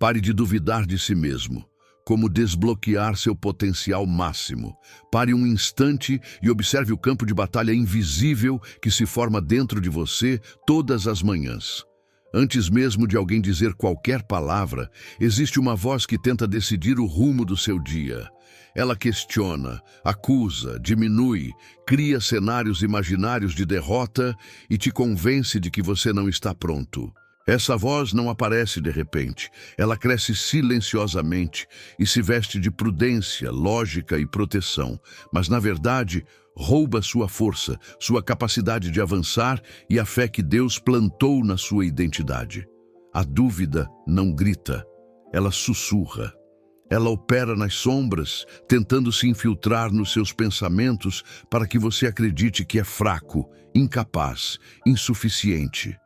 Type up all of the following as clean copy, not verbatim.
Pare de duvidar de si mesmo. Como desbloquear seu potencial máximo. Pare um instante e observe o campo de batalha invisível que se forma dentro de você todas as manhãs. Antes mesmo de alguém dizer qualquer palavra, existe uma voz que tenta decidir o rumo do seu dia. Ela questiona, acusa, diminui, cria cenários imaginários de derrota e te convence de que você não está pronto. Essa voz não aparece de repente, ela cresce silenciosamente e se veste de prudência, lógica e proteção, mas na verdade rouba sua força, sua capacidade de avançar e a fé que Deus plantou na sua identidade. A dúvida não grita, ela sussurra. Ela opera nas sombras, tentando se infiltrar nos seus pensamentos para que você acredite que é fraco, incapaz, insuficiente.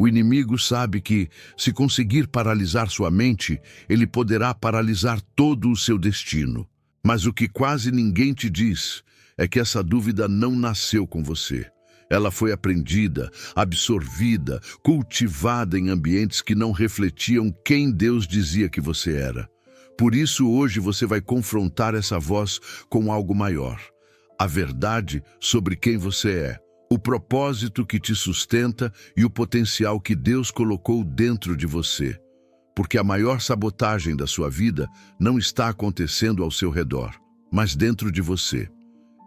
O inimigo sabe que, se conseguir paralisar sua mente, ele poderá paralisar todo o seu destino. Mas o que quase ninguém te diz é que essa dúvida não nasceu com você. Ela foi aprendida, absorvida, cultivada em ambientes que não refletiam quem Deus dizia que você era. Por isso, hoje você vai confrontar essa voz com algo maior. A verdade sobre quem você é. O propósito que te sustenta e o potencial que Deus colocou dentro de você. Porque a maior sabotagem da sua vida não está acontecendo ao seu redor, mas dentro de você.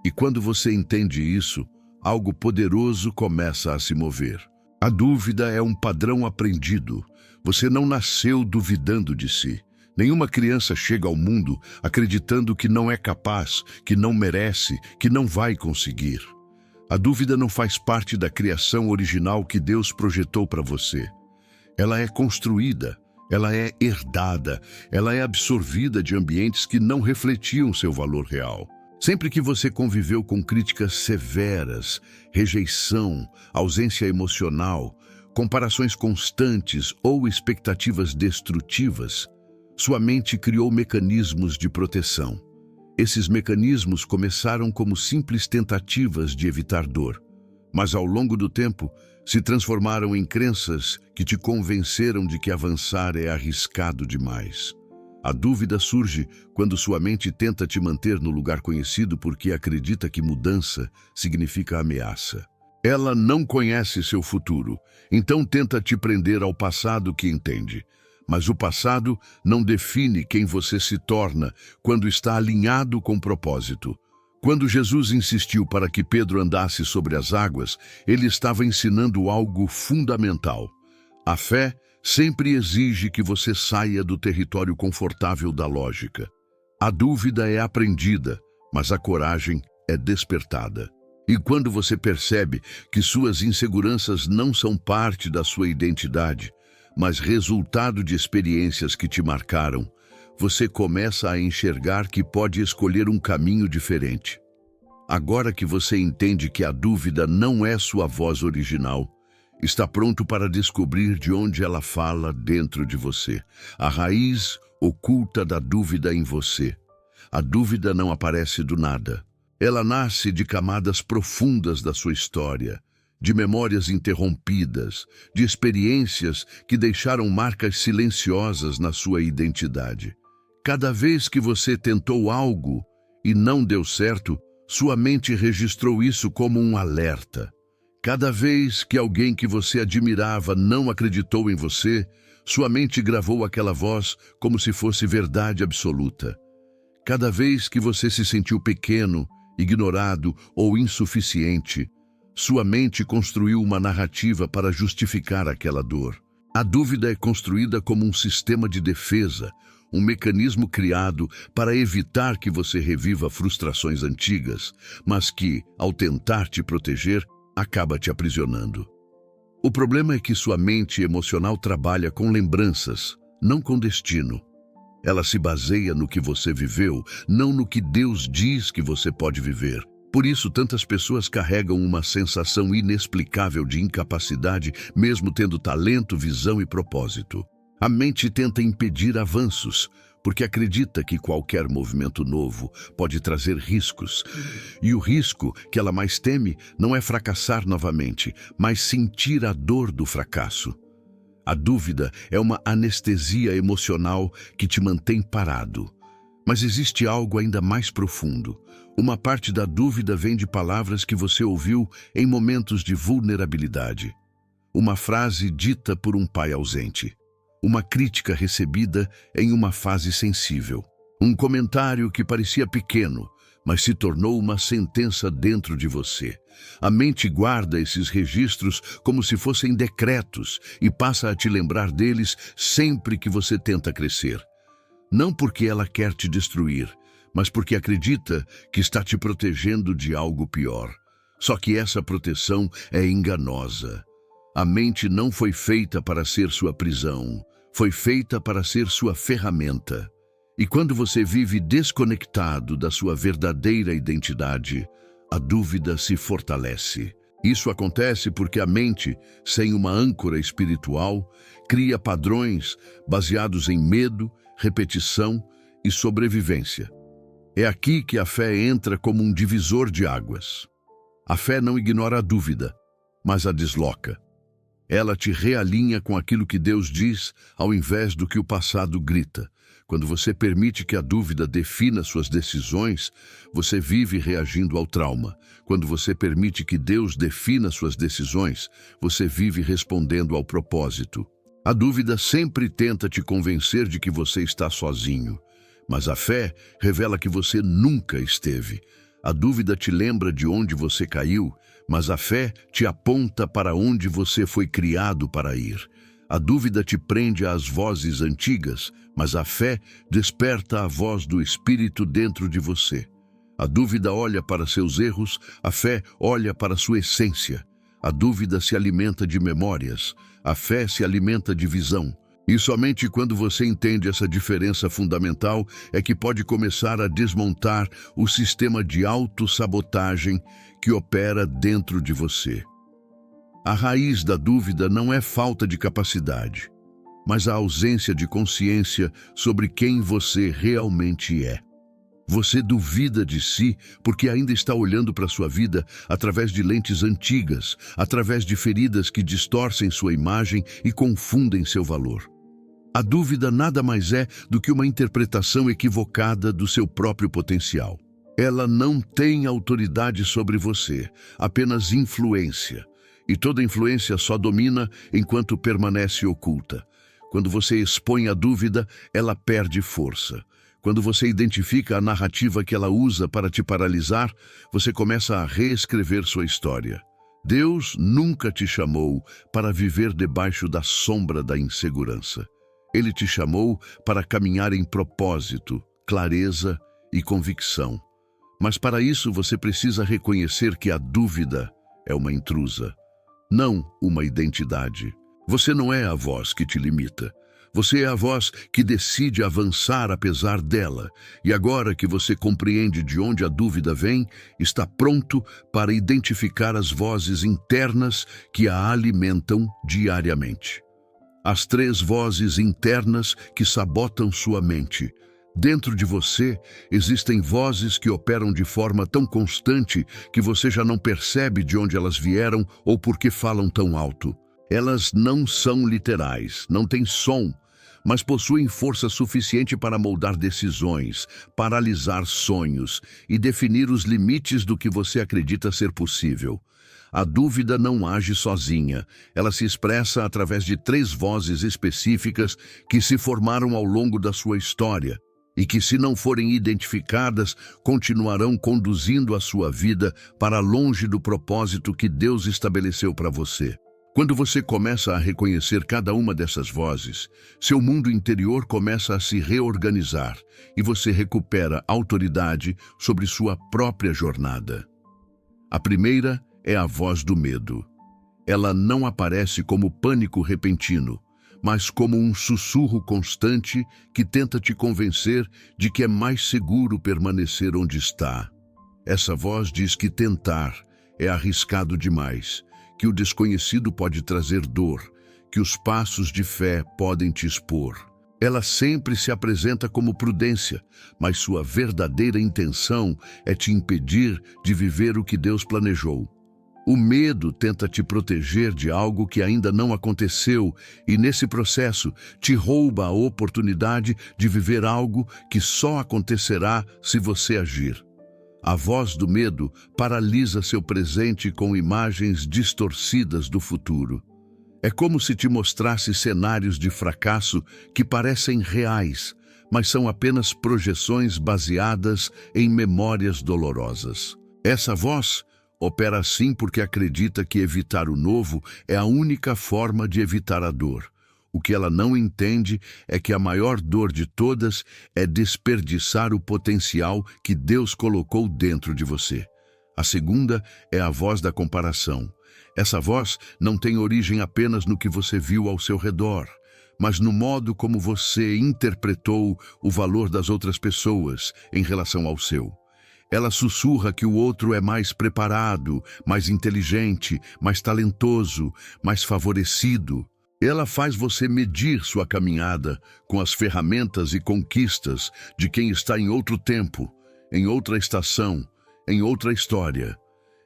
E quando você entende isso, algo poderoso começa a se mover. A dúvida é um padrão aprendido. Você não nasceu duvidando de si. Nenhuma criança chega ao mundo acreditando que não é capaz, que não merece, que não vai conseguir. A dúvida não faz parte da criação original que Deus projetou para você. Ela é construída, ela é herdada, ela é absorvida de ambientes que não refletiam seu valor real. Sempre que você conviveu com críticas severas, rejeição, ausência emocional, comparações constantes ou expectativas destrutivas, sua mente criou mecanismos de proteção. Esses mecanismos começaram como simples tentativas de evitar dor, mas ao longo do tempo se transformaram em crenças que te convenceram de que avançar é arriscado demais. A dúvida surge quando sua mente tenta te manter no lugar conhecido porque acredita que mudança significa ameaça. Ela não conhece seu futuro, então tenta te prender ao passado que entende. Mas o passado não define quem você se torna quando está alinhado com propósito. Quando Jesus insistiu para que Pedro andasse sobre as águas, ele estava ensinando algo fundamental. A fé sempre exige que você saia do território confortável da lógica. A dúvida é aprendida, mas a coragem é despertada. E quando você percebe que suas inseguranças não são parte da sua identidade, mas resultado de experiências que te marcaram, você começa a enxergar que pode escolher um caminho diferente. Agora que você entende que a dúvida não é sua voz original, está pronto para descobrir de onde ela fala dentro de você, a raiz oculta da dúvida em você. A dúvida não aparece do nada. Ela nasce de camadas profundas da sua história, de memórias interrompidas, de experiências que deixaram marcas silenciosas na sua identidade. Cada vez que você tentou algo e não deu certo, sua mente registrou isso como um alerta. Cada vez que alguém que você admirava não acreditou em você, sua mente gravou aquela voz como se fosse verdade absoluta. Cada vez que você se sentiu pequeno, ignorado ou insuficiente, sua mente construiu uma narrativa para justificar aquela dor. A dúvida é construída como um sistema de defesa, um mecanismo criado para evitar que você reviva frustrações antigas, mas que, ao tentar te proteger, acaba te aprisionando. O problema é que sua mente emocional trabalha com lembranças, não com destino. Ela se baseia no que você viveu, não no que Deus diz que você pode viver. Por isso, tantas pessoas carregam uma sensação inexplicável de incapacidade, mesmo tendo talento, visão e propósito. A mente tenta impedir avanços, porque acredita que qualquer movimento novo pode trazer riscos. E o risco que ela mais teme não é fracassar novamente, mas sentir a dor do fracasso. A dúvida é uma anestesia emocional que te mantém parado. Mas existe algo ainda mais profundo. Uma parte da dúvida vem de palavras que você ouviu em momentos de vulnerabilidade. Uma frase dita por um pai ausente. Uma crítica recebida em uma fase sensível. Um comentário que parecia pequeno, mas se tornou uma sentença dentro de você. A mente guarda esses registros como se fossem decretos e passa a te lembrar deles sempre que você tenta crescer. Não porque ela quer te destruir, mas porque acredita que está te protegendo de algo pior. Só que essa proteção é enganosa. A mente não foi feita para ser sua prisão, foi feita para ser sua ferramenta. E quando você vive desconectado da sua verdadeira identidade, a dúvida se fortalece. Isso acontece porque a mente, sem uma âncora espiritual, cria padrões baseados em medo, repetição e sobrevivência. É aqui que a fé entra como um divisor de águas. A fé não ignora a dúvida, mas a desloca. Ela te realinha com aquilo que Deus diz, ao invés do que o passado grita. Quando você permite que a dúvida defina suas decisões, você vive reagindo ao trauma. Quando você permite que Deus defina suas decisões, você vive respondendo ao propósito. A dúvida sempre tenta te convencer de que você está sozinho, mas a fé revela que você nunca esteve. A dúvida te lembra de onde você caiu, mas a fé te aponta para onde você foi criado para ir. A dúvida te prende às vozes antigas, mas a fé desperta a voz do Espírito dentro de você. A dúvida olha para seus erros, a fé olha para sua essência. A dúvida se alimenta de memórias, a fé se alimenta de visão. E somente quando você entende essa diferença fundamental é que pode começar a desmontar o sistema de autossabotagem que opera dentro de você. A raiz da dúvida não é falta de capacidade, mas a ausência de consciência sobre quem você realmente é. Você duvida de si porque ainda está olhando para sua vida através de lentes antigas, através de feridas que distorcem sua imagem e confundem seu valor. A dúvida nada mais é do que uma interpretação equivocada do seu próprio potencial. Ela não tem autoridade sobre você, apenas influência. E toda influência só domina enquanto permanece oculta. Quando você expõe a dúvida, ela perde força. Quando você identifica a narrativa que ela usa para te paralisar, você começa a reescrever sua história. Deus nunca te chamou para viver debaixo da sombra da insegurança. Ele te chamou para caminhar em propósito, clareza e convicção. Mas para isso você precisa reconhecer que a dúvida é uma intrusa, não uma identidade. Você não é a voz que te limita. Você é a voz que decide avançar apesar dela. E agora que você compreende de onde a dúvida vem, está pronto para identificar as vozes internas que a alimentam diariamente. As 3 vozes internas que sabotam sua mente. Dentro de você, existem vozes que operam de forma tão constante que você já não percebe de onde elas vieram ou por que falam tão alto. Elas não são literais, não têm som, mas possuem força suficiente para moldar decisões, paralisar sonhos e definir os limites do que você acredita ser possível. A dúvida não age sozinha. Ela se expressa através de 3 vozes específicas que se formaram ao longo da sua história e que, se não forem identificadas, continuarão conduzindo a sua vida para longe do propósito que Deus estabeleceu para você. Quando você começa a reconhecer cada uma dessas vozes, seu mundo interior começa a se reorganizar e você recupera autoridade sobre sua própria jornada. A primeira é a voz do medo. Ela não aparece como pânico repentino, mas como um sussurro constante que tenta te convencer de que é mais seguro permanecer onde está. Essa voz diz que tentar é arriscado demais, que o desconhecido pode trazer dor, que os passos de fé podem te expor. Ela sempre se apresenta como prudência, mas sua verdadeira intenção é te impedir de viver o que Deus planejou. O medo tenta te proteger de algo que ainda não aconteceu e, nesse processo, te rouba a oportunidade de viver algo que só acontecerá se você agir. A voz do medo paralisa seu presente com imagens distorcidas do futuro. É como se te mostrasse cenários de fracasso que parecem reais, mas são apenas projeções baseadas em memórias dolorosas. Essa voz opera assim porque acredita que evitar o novo é a única forma de evitar a dor. O que ela não entende é que a maior dor de todas é desperdiçar o potencial que Deus colocou dentro de você. A segunda é a voz da comparação. Essa voz não tem origem apenas no que você viu ao seu redor, mas no modo como você interpretou o valor das outras pessoas em relação ao seu. Ela sussurra que o outro é mais preparado, mais inteligente, mais talentoso, mais favorecido. Ela faz você medir sua caminhada com as ferramentas e conquistas de quem está em outro tempo, em outra estação, em outra história.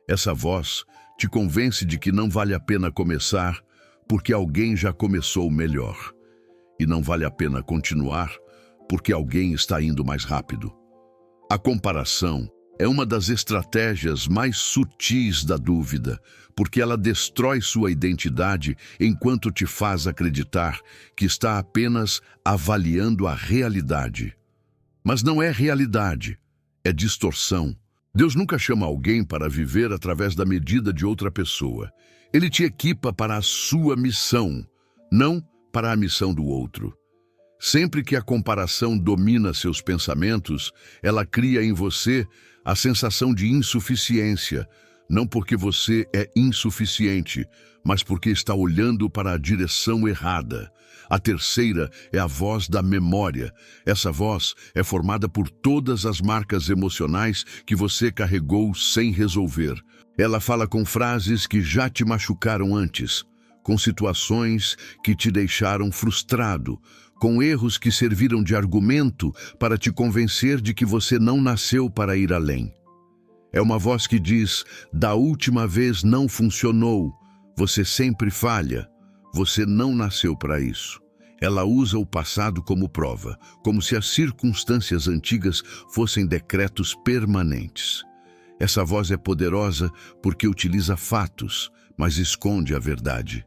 Essa voz te convence de que não vale a pena começar porque alguém já começou melhor. E não vale a pena continuar porque alguém está indo mais rápido. A comparação é uma das estratégias mais sutis da dúvida, porque ela destrói sua identidade enquanto te faz acreditar que está apenas avaliando a realidade. Mas não é realidade, é distorção. Deus nunca chama alguém para viver através da medida de outra pessoa. Ele te equipa para a sua missão, não para a missão do outro. Sempre que a comparação domina seus pensamentos, ela cria em você a sensação de insuficiência, não porque você é insuficiente, mas porque está olhando para a direção errada. A terceira é a voz da memória. Essa voz é formada por todas as marcas emocionais que você carregou sem resolver. Ela fala com frases que já te machucaram antes, com situações que te deixaram frustrado, com erros que serviram de argumento para te convencer de que você não nasceu para ir além. É uma voz que diz: da última vez não funcionou, você sempre falha, você não nasceu para isso. Ela usa o passado como prova, como se as circunstâncias antigas fossem decretos permanentes. Essa voz é poderosa porque utiliza fatos, mas esconde a verdade.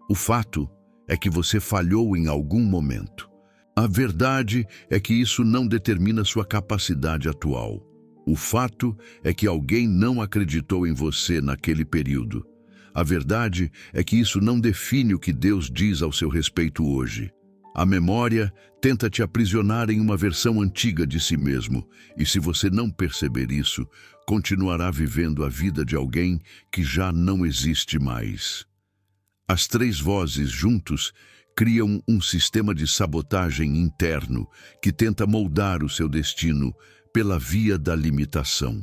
O fato é que você falhou em algum momento. A verdade é que isso não determina sua capacidade atual. O fato é que alguém não acreditou em você naquele período. A verdade é que isso não define o que Deus diz ao seu respeito hoje. A memória tenta te aprisionar em uma versão antiga de si mesmo, e se você não perceber isso, continuará vivendo a vida de alguém que já não existe mais. As três vozes juntos criam um sistema de sabotagem interno que tenta moldar o seu destino pela via da limitação.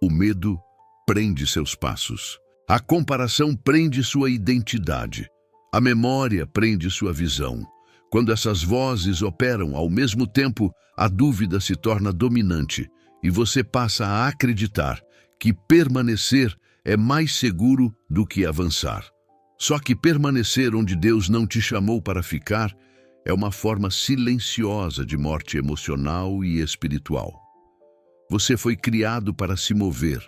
O medo prende seus passos. A comparação prende sua identidade. A memória prende sua visão. Quando essas vozes operam ao mesmo tempo, a dúvida se torna dominante e você passa a acreditar que permanecer é mais seguro do que avançar. Só que permanecer onde Deus não te chamou para ficar é uma forma silenciosa de morte emocional e espiritual. Você foi criado para se mover,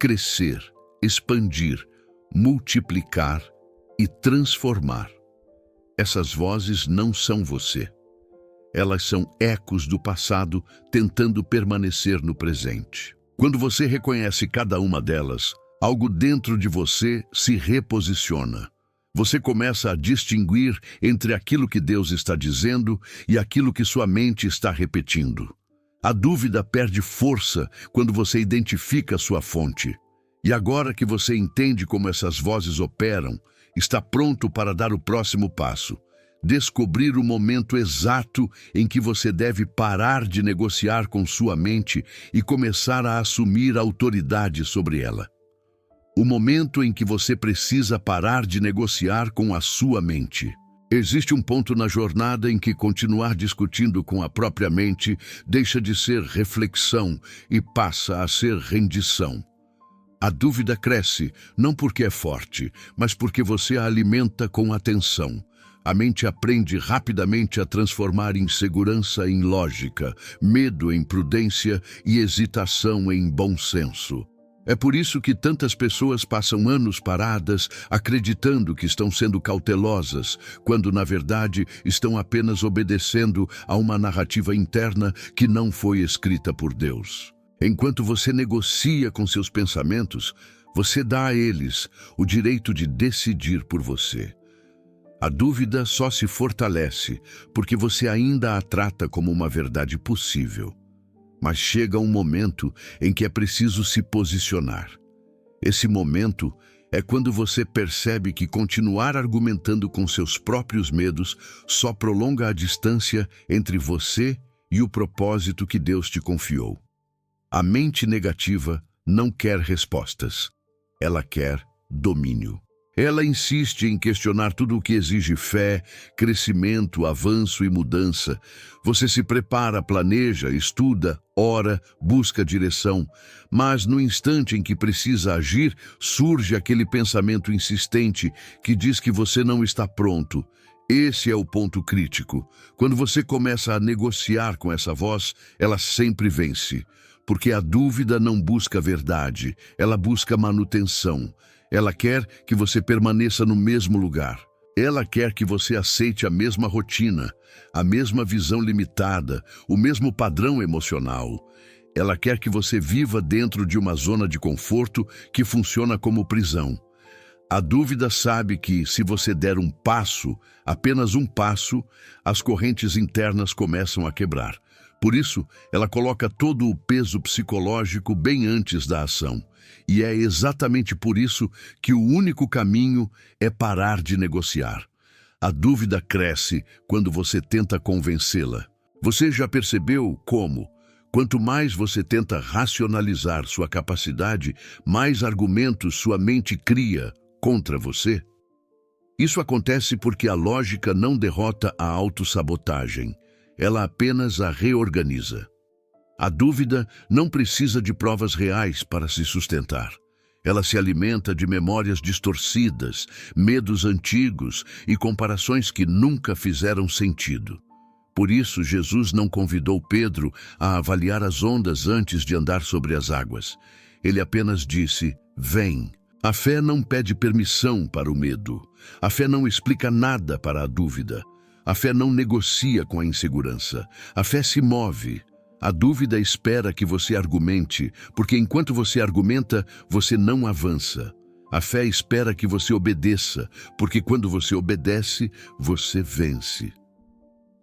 crescer, expandir, multiplicar e transformar. Essas vozes não são você. Elas são ecos do passado tentando permanecer no presente. Quando você reconhece cada uma delas, algo dentro de você se reposiciona. Você começa a distinguir entre aquilo que Deus está dizendo e aquilo que sua mente está repetindo. A dúvida perde força quando você identifica sua fonte. E agora que você entende como essas vozes operam, está pronto para dar o próximo passo. Descobrir o momento exato em que você deve parar de negociar com sua mente e começar a assumir a autoridade sobre ela. O momento em que você precisa parar de negociar com a sua mente. Existe um ponto na jornada em que continuar discutindo com a própria mente deixa de ser reflexão e passa a ser rendição. A dúvida cresce, não porque é forte, mas porque você a alimenta com atenção. A mente aprende rapidamente a transformar insegurança em lógica, medo em prudência e hesitação em bom senso. É por isso que tantas pessoas passam anos paradas, acreditando que estão sendo cautelosas, quando na verdade estão apenas obedecendo a uma narrativa interna que não foi escrita por Deus. Enquanto você negocia com seus pensamentos, você dá a eles o direito de decidir por você. A dúvida só se fortalece porque você ainda a trata como uma verdade possível. Mas chega um momento em que é preciso se posicionar. Esse momento é quando você percebe que continuar argumentando com seus próprios medos só prolonga a distância entre você e o propósito que Deus te confiou. A mente negativa não quer respostas. Ela quer domínio. Ela insiste em questionar tudo o que exige fé, crescimento, avanço e mudança. Você se prepara, planeja, estuda, ora, busca direção. Mas no instante em que precisa agir, surge aquele pensamento insistente que diz que você não está pronto. Esse é o ponto crítico. Quando você começa a negociar com essa voz, ela sempre vence. Porque a dúvida não busca verdade, ela busca manutenção. Ela quer que você permaneça no mesmo lugar. Ela quer que você aceite a mesma rotina, a mesma visão limitada, o mesmo padrão emocional. Ela quer que você viva dentro de uma zona de conforto que funciona como prisão. A dúvida sabe que, se você der um passo, apenas um passo, as correntes internas começam a quebrar. Por isso, ela coloca todo o peso psicológico bem antes da ação. E é exatamente por isso que o único caminho é parar de negociar. A dúvida cresce quando você tenta convencê-la. Você já percebeu como, quanto mais você tenta racionalizar sua capacidade, mais argumentos sua mente cria contra você? Isso acontece porque a lógica não derrota a autossabotagem. Ela apenas a reorganiza. A dúvida não precisa de provas reais para se sustentar. Ela se alimenta de memórias distorcidas, medos antigos e comparações que nunca fizeram sentido. Por isso, Jesus não convidou Pedro a avaliar as ondas antes de andar sobre as águas. Ele apenas disse: "Vem." A fé não pede permissão para o medo. A fé não explica nada para a dúvida. A fé não negocia com a insegurança. A fé se move. A dúvida espera que você argumente, porque enquanto você argumenta, você não avança. A fé espera que você obedeça, porque quando você obedece, você vence.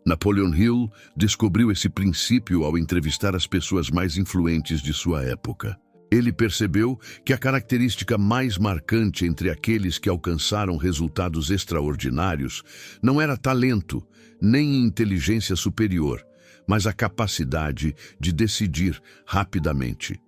Napoleon Hill descobriu esse princípio ao entrevistar as pessoas mais influentes de sua época. Ele percebeu que a característica mais marcante entre aqueles que alcançaram resultados extraordinários não era talento, nem inteligência superior, mas a capacidade de decidir rapidamente.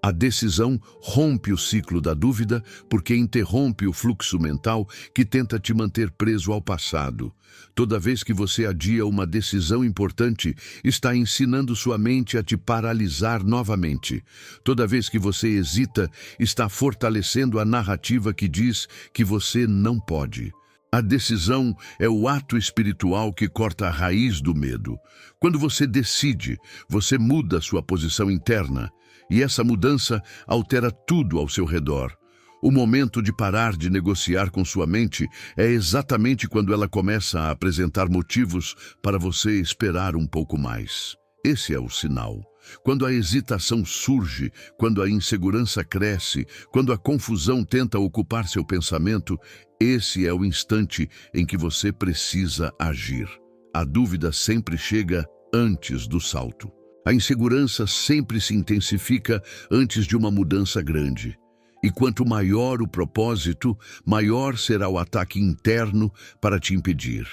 A decisão rompe o ciclo da dúvida porque interrompe o fluxo mental que tenta te manter preso ao passado. Toda vez que você adia uma decisão importante, está ensinando sua mente a te paralisar novamente. Toda vez que você hesita, está fortalecendo a narrativa que diz que você não pode. A decisão é o ato espiritual que corta a raiz do medo. Quando você decide, você muda sua posição interna. E essa mudança altera tudo ao seu redor. O momento de parar de negociar com sua mente é exatamente quando ela começa a apresentar motivos para você esperar um pouco mais. Esse é o sinal. Quando a hesitação surge, quando a insegurança cresce, quando a confusão tenta ocupar seu pensamento, esse é o instante em que você precisa agir. A dúvida sempre chega antes do salto. A insegurança sempre se intensifica antes de uma mudança grande. E quanto maior o propósito, maior será o ataque interno para te impedir.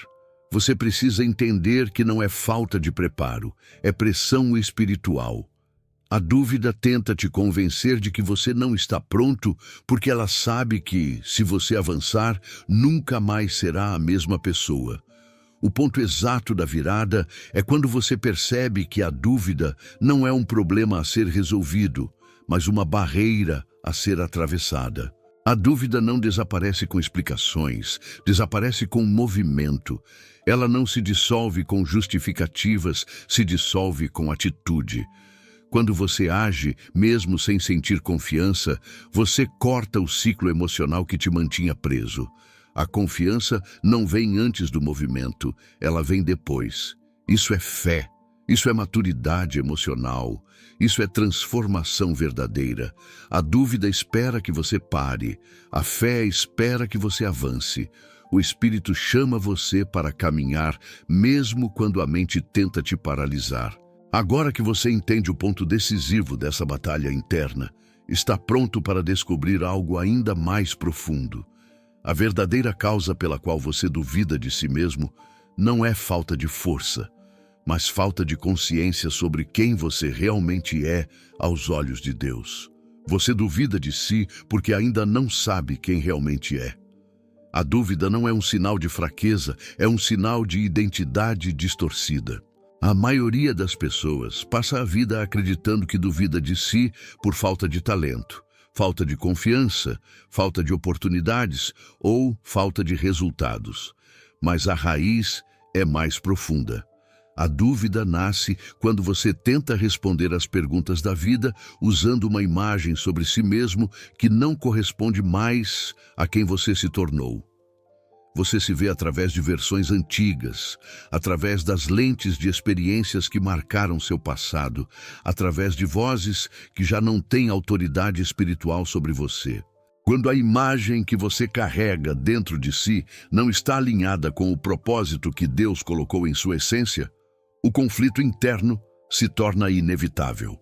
Você precisa entender que não é falta de preparo, é pressão espiritual. A dúvida tenta te convencer de que você não está pronto porque ela sabe que, se você avançar, nunca mais será a mesma pessoa. O ponto exato da virada é quando você percebe que a dúvida não é um problema a ser resolvido, mas uma barreira a ser atravessada. A dúvida não desaparece com explicações, desaparece com movimento. Ela não se dissolve com justificativas, se dissolve com atitude. Quando você age, mesmo sem sentir confiança, você corta o ciclo emocional que te mantinha preso. A confiança não vem antes do movimento, ela vem depois. Isso é fé, isso é maturidade emocional, isso é transformação verdadeira. A dúvida espera que você pare, a fé espera que você avance. O Espírito chama você para caminhar, mesmo quando a mente tenta te paralisar. Agora que você entende o ponto decisivo dessa batalha interna, está pronto para descobrir algo ainda mais profundo. A verdadeira causa pela qual você duvida de si mesmo não é falta de força, mas falta de consciência sobre quem você realmente é aos olhos de Deus. Você duvida de si porque ainda não sabe quem realmente é. A dúvida não é um sinal de fraqueza, é um sinal de identidade distorcida. A maioria das pessoas passa a vida acreditando que duvida de si por falta de talento, falta de confiança, falta de oportunidades ou falta de resultados. Mas a raiz é mais profunda. A dúvida nasce quando você tenta responder às perguntas da vida usando uma imagem sobre si mesmo que não corresponde mais a quem você se tornou. Você se vê através de versões antigas, através das lentes de experiências que marcaram seu passado, através de vozes que já não têm autoridade espiritual sobre você. Quando a imagem que você carrega dentro de si não está alinhada com o propósito que Deus colocou em sua essência, o conflito interno se torna inevitável.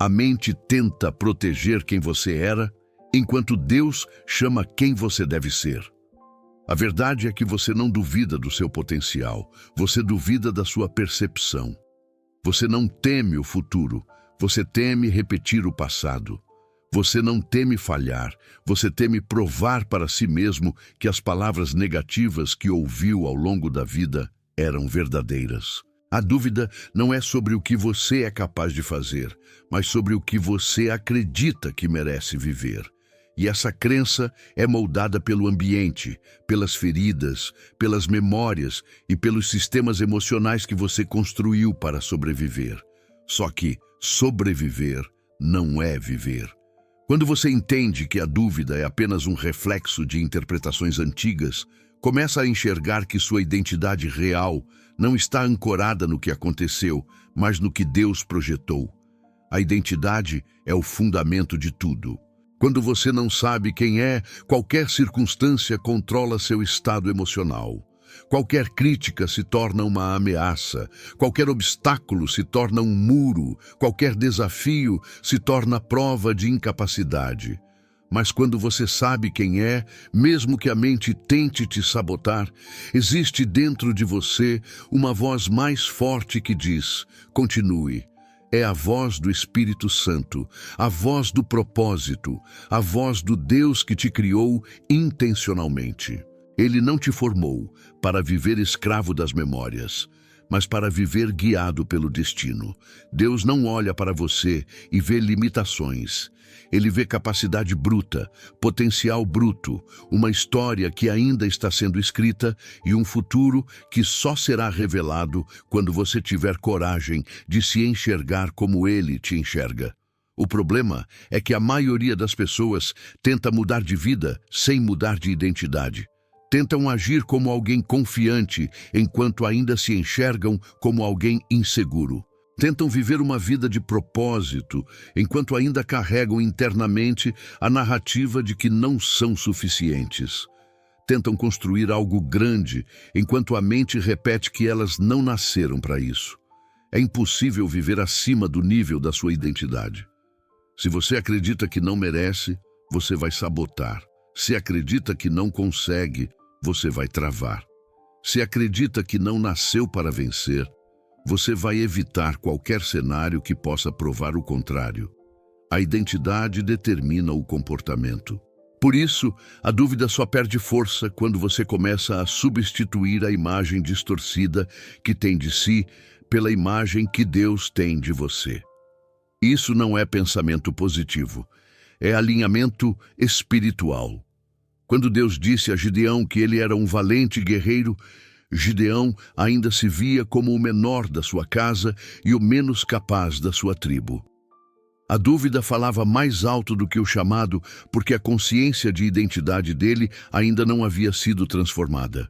A mente tenta proteger quem você era, enquanto Deus chama quem você deve ser. A verdade é que você não duvida do seu potencial, você duvida da sua percepção. Você não teme o futuro, você teme repetir o passado. Você não teme falhar, você teme provar para si mesmo que as palavras negativas que ouviu ao longo da vida eram verdadeiras. A dúvida não é sobre o que você é capaz de fazer, mas sobre o que você acredita que merece viver. E essa crença é moldada pelo ambiente, pelas feridas, pelas memórias e pelos sistemas emocionais que você construiu para sobreviver. Só que sobreviver não é viver. Quando você entende que a dúvida é apenas um reflexo de interpretações antigas, começa a enxergar que sua identidade real não está ancorada no que aconteceu, mas no que Deus projetou. A identidade é o fundamento de tudo. Quando você não sabe quem é, qualquer circunstância controla seu estado emocional. Qualquer crítica se torna uma ameaça, qualquer obstáculo se torna um muro, qualquer desafio se torna prova de incapacidade. Mas quando você sabe quem é, mesmo que a mente tente te sabotar, existe dentro de você uma voz mais forte que diz: continue. É a voz do Espírito Santo, a voz do propósito, a voz do Deus que te criou intencionalmente. Ele não te formou para viver escravo das memórias, mas para viver guiado pelo destino. Deus não olha para você e vê limitações. Ele vê capacidade bruta, potencial bruto, uma história que ainda está sendo escrita e um futuro que só será revelado quando você tiver coragem de se enxergar como Ele te enxerga. O problema é que a maioria das pessoas tenta mudar de vida sem mudar de identidade. Tentam agir como alguém confiante, enquanto ainda se enxergam como alguém inseguro. Tentam viver uma vida de propósito, enquanto ainda carregam internamente a narrativa de que não são suficientes. Tentam construir algo grande, enquanto a mente repete que elas não nasceram para isso. É impossível viver acima do nível da sua identidade. Se você acredita que não merece, você vai sabotar. Se acredita que não consegue, você vai travar. Se acredita que não nasceu para vencer, você vai evitar qualquer cenário que possa provar o contrário. A identidade determina o comportamento. Por isso, a dúvida só perde força quando você começa a substituir a imagem distorcida que tem de si pela imagem que Deus tem de você. Isso não é pensamento positivo. é alinhamento espiritual. Quando Deus disse a Gideão que ele era um valente guerreiro, Gideão ainda se via como o menor da sua casa e o menos capaz da sua tribo. A dúvida falava mais alto do que o chamado, porque a consciência de identidade dele ainda não havia sido transformada.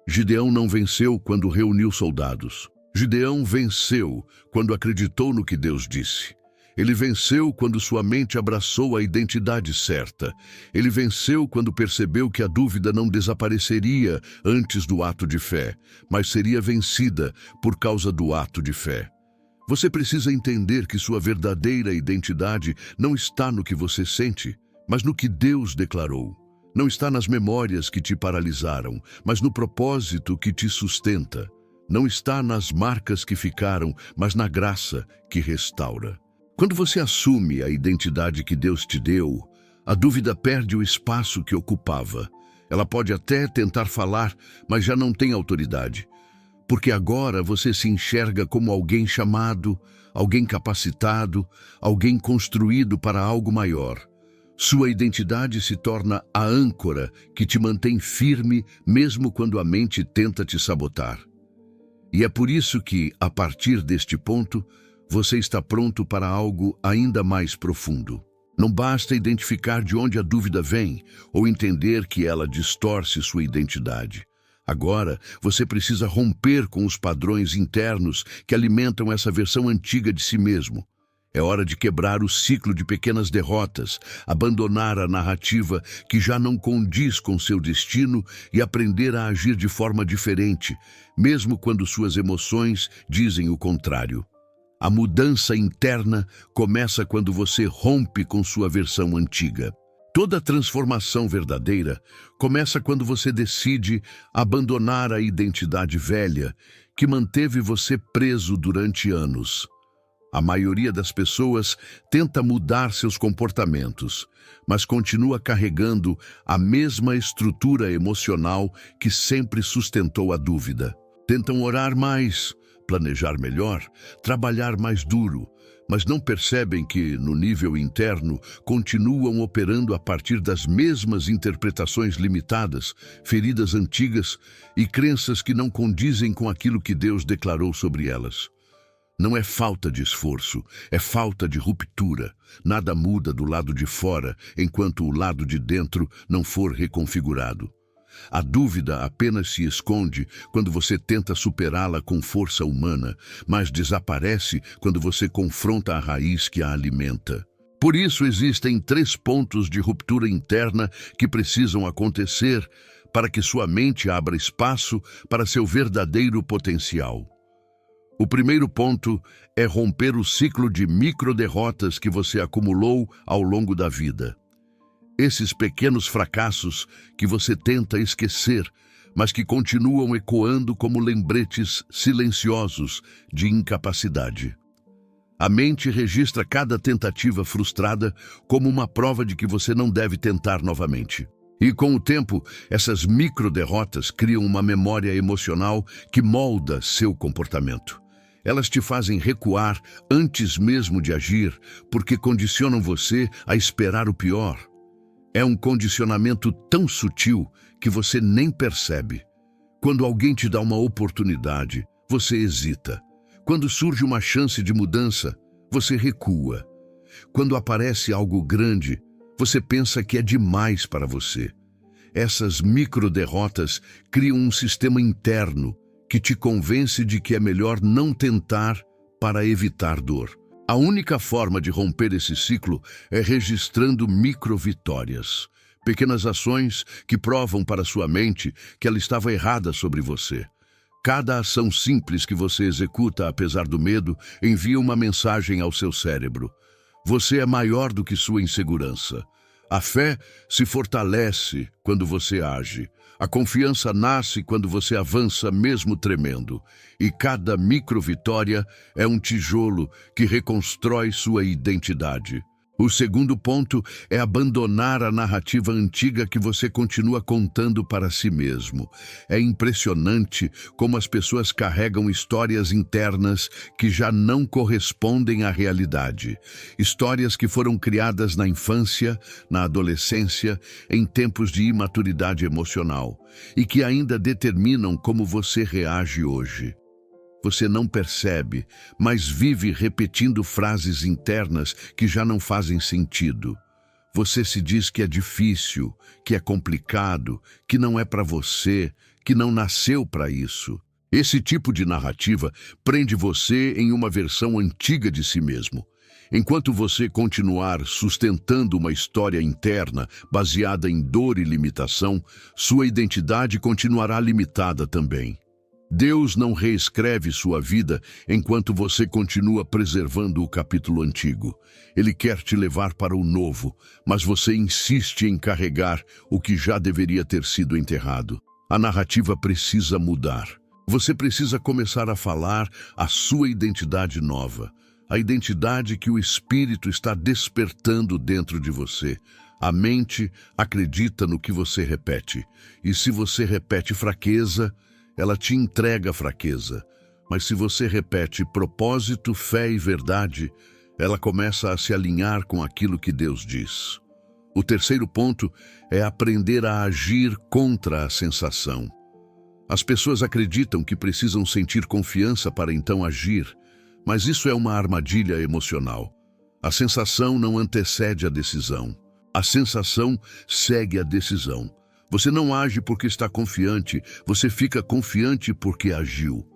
Gideão não venceu quando reuniu soldados. Gideão venceu quando acreditou no que Deus disse. Ele venceu quando sua mente abraçou a identidade certa. Ele venceu quando percebeu que a dúvida não desapareceria antes do ato de fé, mas seria vencida por causa do ato de fé. Você precisa entender que sua verdadeira identidade não está no que você sente, mas no que Deus declarou. Não está nas memórias que te paralisaram, mas no propósito que te sustenta. Não está nas marcas que ficaram, mas na graça que restaura. Quando você assume a identidade que Deus te deu, a dúvida perde o espaço que ocupava. Ela pode até tentar falar, mas já não tem autoridade. Porque agora você se enxerga como alguém chamado, alguém capacitado, alguém construído para algo maior. Sua identidade se torna a âncora que te mantém firme mesmo quando a mente tenta te sabotar. E é por isso que, a partir deste ponto, você está pronto para algo ainda mais profundo. Não basta identificar de onde a dúvida vem ou entender que ela distorce sua identidade. Agora, você precisa romper com os padrões internos que alimentam essa versão antiga de si mesmo. É hora de quebrar o ciclo de pequenas derrotas, abandonar a narrativa que já não condiz com seu destino e aprender a agir de forma diferente, mesmo quando suas emoções dizem o contrário. A mudança interna começa quando você rompe com sua versão antiga. Toda transformação verdadeira começa quando você decide abandonar a identidade velha que manteve você preso durante anos. A maioria das pessoas tenta mudar seus comportamentos, mas continua carregando a mesma estrutura emocional que sempre sustentou a dúvida. Tentam orar mais, planejar melhor, trabalhar mais duro, mas não percebem que, no nível interno, continuam operando a partir das mesmas interpretações limitadas, feridas antigas e crenças que não condizem com aquilo que Deus declarou sobre elas. Não é falta de esforço, é falta de ruptura. Nada muda do lado de fora, enquanto o lado de dentro não for reconfigurado. A dúvida apenas se esconde quando você tenta superá-la com força humana, mas desaparece quando você confronta a raiz que a alimenta. Por isso existem 3 pontos de ruptura interna que precisam acontecer para que sua mente abra espaço para seu verdadeiro potencial. O primeiro ponto é romper o ciclo de microderrotas que você acumulou ao longo da vida. Esses pequenos fracassos que você tenta esquecer, mas que continuam ecoando como lembretes silenciosos de incapacidade. A mente registra cada tentativa frustrada como uma prova de que você não deve tentar novamente. E com o tempo, essas microderrotas criam uma memória emocional que molda seu comportamento. Elas te fazem recuar antes mesmo de agir, porque condicionam você a esperar o pior. É um condicionamento tão sutil que você nem percebe. Quando alguém te dá uma oportunidade, você hesita. Quando surge uma chance de mudança, você recua. Quando aparece algo grande, você pensa que é demais para você. Essas microderrotas criam um sistema interno que te convence de que é melhor não tentar para evitar dor. A única forma de romper esse ciclo é registrando microvitórias, pequenas ações que provam para sua mente que ela estava errada sobre você. Cada ação simples que você executa apesar do medo envia uma mensagem ao seu cérebro. Você é maior do que sua insegurança. A fé se fortalece quando você age. A confiança nasce quando você avança mesmo tremendo. E cada microvitória é um tijolo que reconstrói sua identidade. O segundo ponto é abandonar a narrativa antiga que você continua contando para si mesmo. É impressionante como as pessoas carregam histórias internas que já não correspondem à realidade. Histórias que foram criadas na infância, na adolescência, em tempos de imaturidade emocional, e que ainda determinam como você reage hoje. Você não percebe, mas vive repetindo frases internas que já não fazem sentido. Você se diz que é difícil, que é complicado, que não é para você, que não nasceu para isso. Esse tipo de narrativa prende você em uma versão antiga de si mesmo. Enquanto você continuar sustentando uma história interna baseada em dor e limitação, sua identidade continuará limitada também. Deus não reescreve sua vida enquanto você continua preservando o capítulo antigo. Ele quer te levar para o novo, mas você insiste em carregar o que já deveria ter sido enterrado. A narrativa precisa mudar. Você precisa começar a falar a sua identidade nova, a identidade que o Espírito está despertando dentro de você. A mente acredita no que você repete, e se você repete fraqueza, ela te entrega a fraqueza, mas se você repete propósito, fé e verdade, ela começa a se alinhar com aquilo que Deus diz. O terceiro ponto é aprender a agir contra a sensação. As pessoas acreditam que precisam sentir confiança para então agir, mas isso é uma armadilha emocional. A sensação não antecede a decisão. A sensação segue a decisão. Você não age porque está confiante, você fica confiante porque agiu.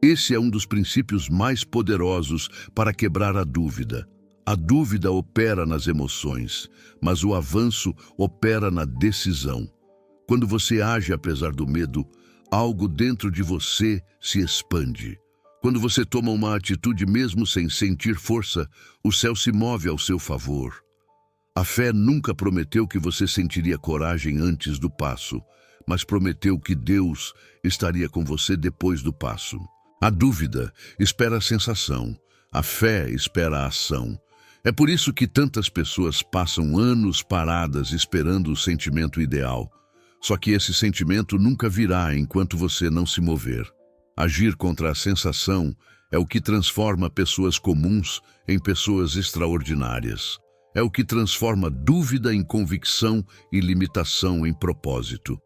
Esse é um dos princípios mais poderosos para quebrar a dúvida. A dúvida opera nas emoções, mas o avanço opera na decisão. Quando você age apesar do medo, algo dentro de você se expande. Quando você toma uma atitude mesmo sem sentir força, o céu se move ao seu favor. A fé nunca prometeu que você sentiria coragem antes do passo, mas prometeu que Deus estaria com você depois do passo. A dúvida espera a sensação, a fé espera a ação. É por isso que tantas pessoas passam anos paradas esperando o sentimento ideal. Só que esse sentimento nunca virá enquanto você não se mover. Agir contra a sensação é o que transforma pessoas comuns em pessoas extraordinárias. É o que transforma dúvida em convicção e limitação em propósito.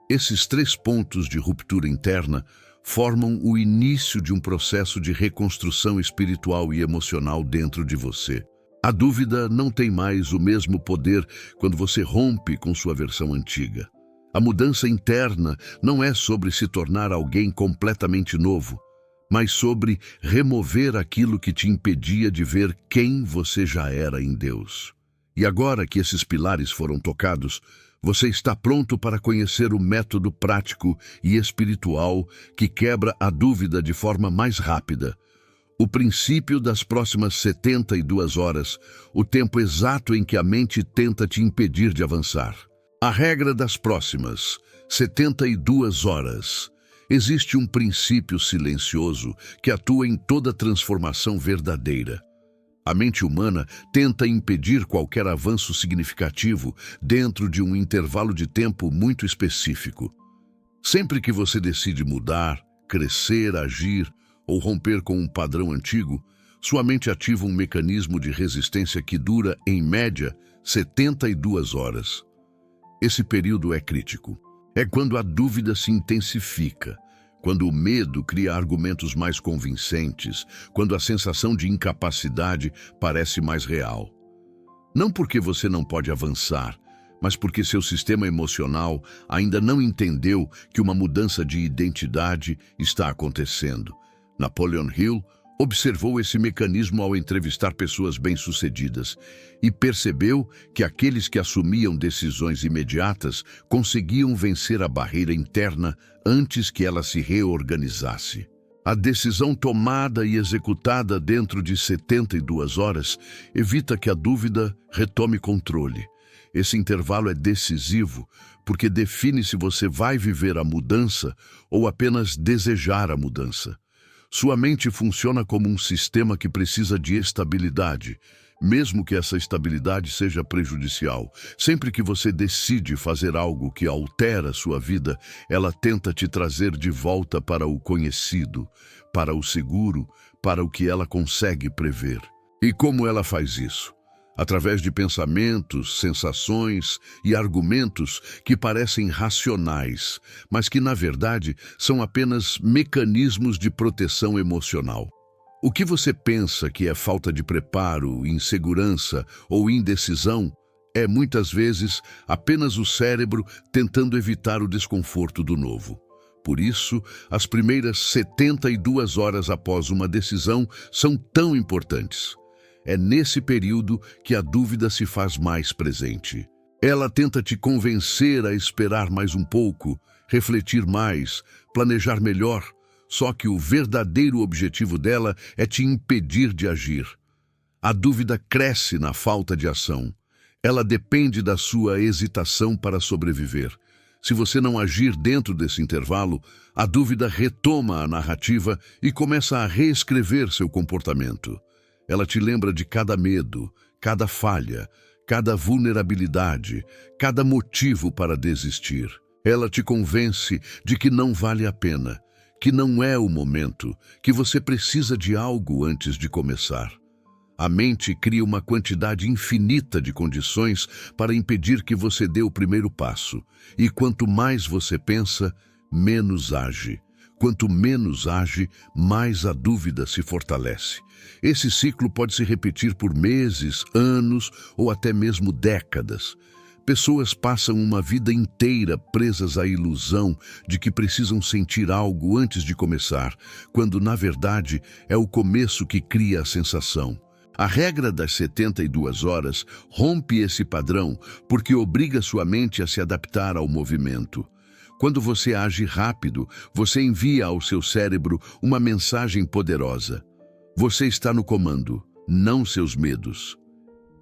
Esses 3 pontos de ruptura interna formam o início de um processo de reconstrução espiritual e emocional dentro de você. A dúvida não tem mais o mesmo poder quando você rompe com sua versão antiga. A mudança interna não é sobre se tornar alguém completamente novo, mas sobre remover aquilo que te impedia de ver quem você já era em Deus. E agora que esses pilares foram tocados, você está pronto para conhecer o método prático e espiritual que quebra a dúvida de forma mais rápida. O princípio das próximas 72 horas, o tempo exato em que a mente tenta te impedir de avançar. A regra das próximas 72 horas. Existe um princípio silencioso que atua em toda transformação verdadeira. A mente humana tenta impedir qualquer avanço significativo dentro de um intervalo de tempo muito específico. Sempre que você decide mudar, crescer, agir ou romper com um padrão antigo, sua mente ativa um mecanismo de resistência que dura, em média, 72 horas. Esse período é crítico. É quando a dúvida se intensifica, quando o medo cria argumentos mais convincentes, quando a sensação de incapacidade parece mais real. Não porque você não pode avançar, mas porque seu sistema emocional ainda não entendeu que uma mudança de identidade está acontecendo. Napoleon Hill observou esse mecanismo ao entrevistar pessoas bem-sucedidas e percebeu que aqueles que assumiam decisões imediatas conseguiam vencer a barreira interna antes que ela se reorganizasse. A decisão tomada e executada dentro de 72 horas evita que a dúvida retome controle. Esse intervalo é decisivo porque define se você vai viver a mudança ou apenas desejar a mudança. Sua mente funciona como um sistema que precisa de estabilidade, mesmo que essa estabilidade seja prejudicial. Sempre que você decide fazer algo que altera sua vida, ela tenta te trazer de volta para o conhecido, para o seguro, para o que ela consegue prever. E como ela faz isso? Através de pensamentos, sensações e argumentos que parecem racionais, mas que, na verdade, são apenas mecanismos de proteção emocional. O que você pensa que é falta de preparo, insegurança ou indecisão é, muitas vezes, apenas o cérebro tentando evitar o desconforto do novo. Por isso, as primeiras 72 horas após uma decisão são tão importantes. É nesse período que a dúvida se faz mais presente. Ela tenta te convencer a esperar mais um pouco, refletir mais, planejar melhor. Só que o verdadeiro objetivo dela é te impedir de agir. A dúvida cresce na falta de ação. Ela depende da sua hesitação para sobreviver. Se você não agir dentro desse intervalo, a dúvida retoma a narrativa e começa a reescrever seu comportamento. Ela te lembra de cada medo, cada falha, cada vulnerabilidade, cada motivo para desistir. Ela te convence de que não vale a pena, que não é o momento, que você precisa de algo antes de começar. A mente cria uma quantidade infinita de condições para impedir que você dê o primeiro passo. E quanto mais você pensa, menos age. Quanto menos age, mais a dúvida se fortalece. Esse ciclo pode se repetir por meses, anos ou até mesmo décadas. Pessoas passam uma vida inteira presas à ilusão de que precisam sentir algo antes de começar, quando, na verdade, é o começo que cria a sensação. A regra das 72 horas rompe esse padrão porque obriga sua mente a se adaptar ao movimento. Quando você age rápido, você envia ao seu cérebro uma mensagem poderosa. Você está no comando, não seus medos.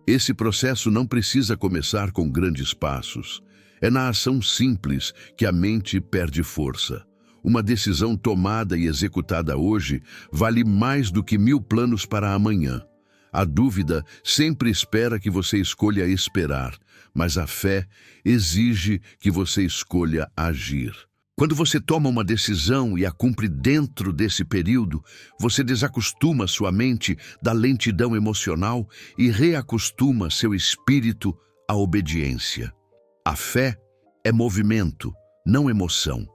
Esse processo não precisa começar com grandes passos. É na ação simples que a mente perde força. Uma decisão tomada e executada hoje vale mais do que 1000 planos para amanhã. A dúvida sempre espera que você escolha esperar, mas a fé exige que você escolha agir. Quando você toma uma decisão e a cumpre dentro desse período, você desacostuma sua mente da lentidão emocional e reacostuma seu espírito à obediência. A fé é movimento, não emoção.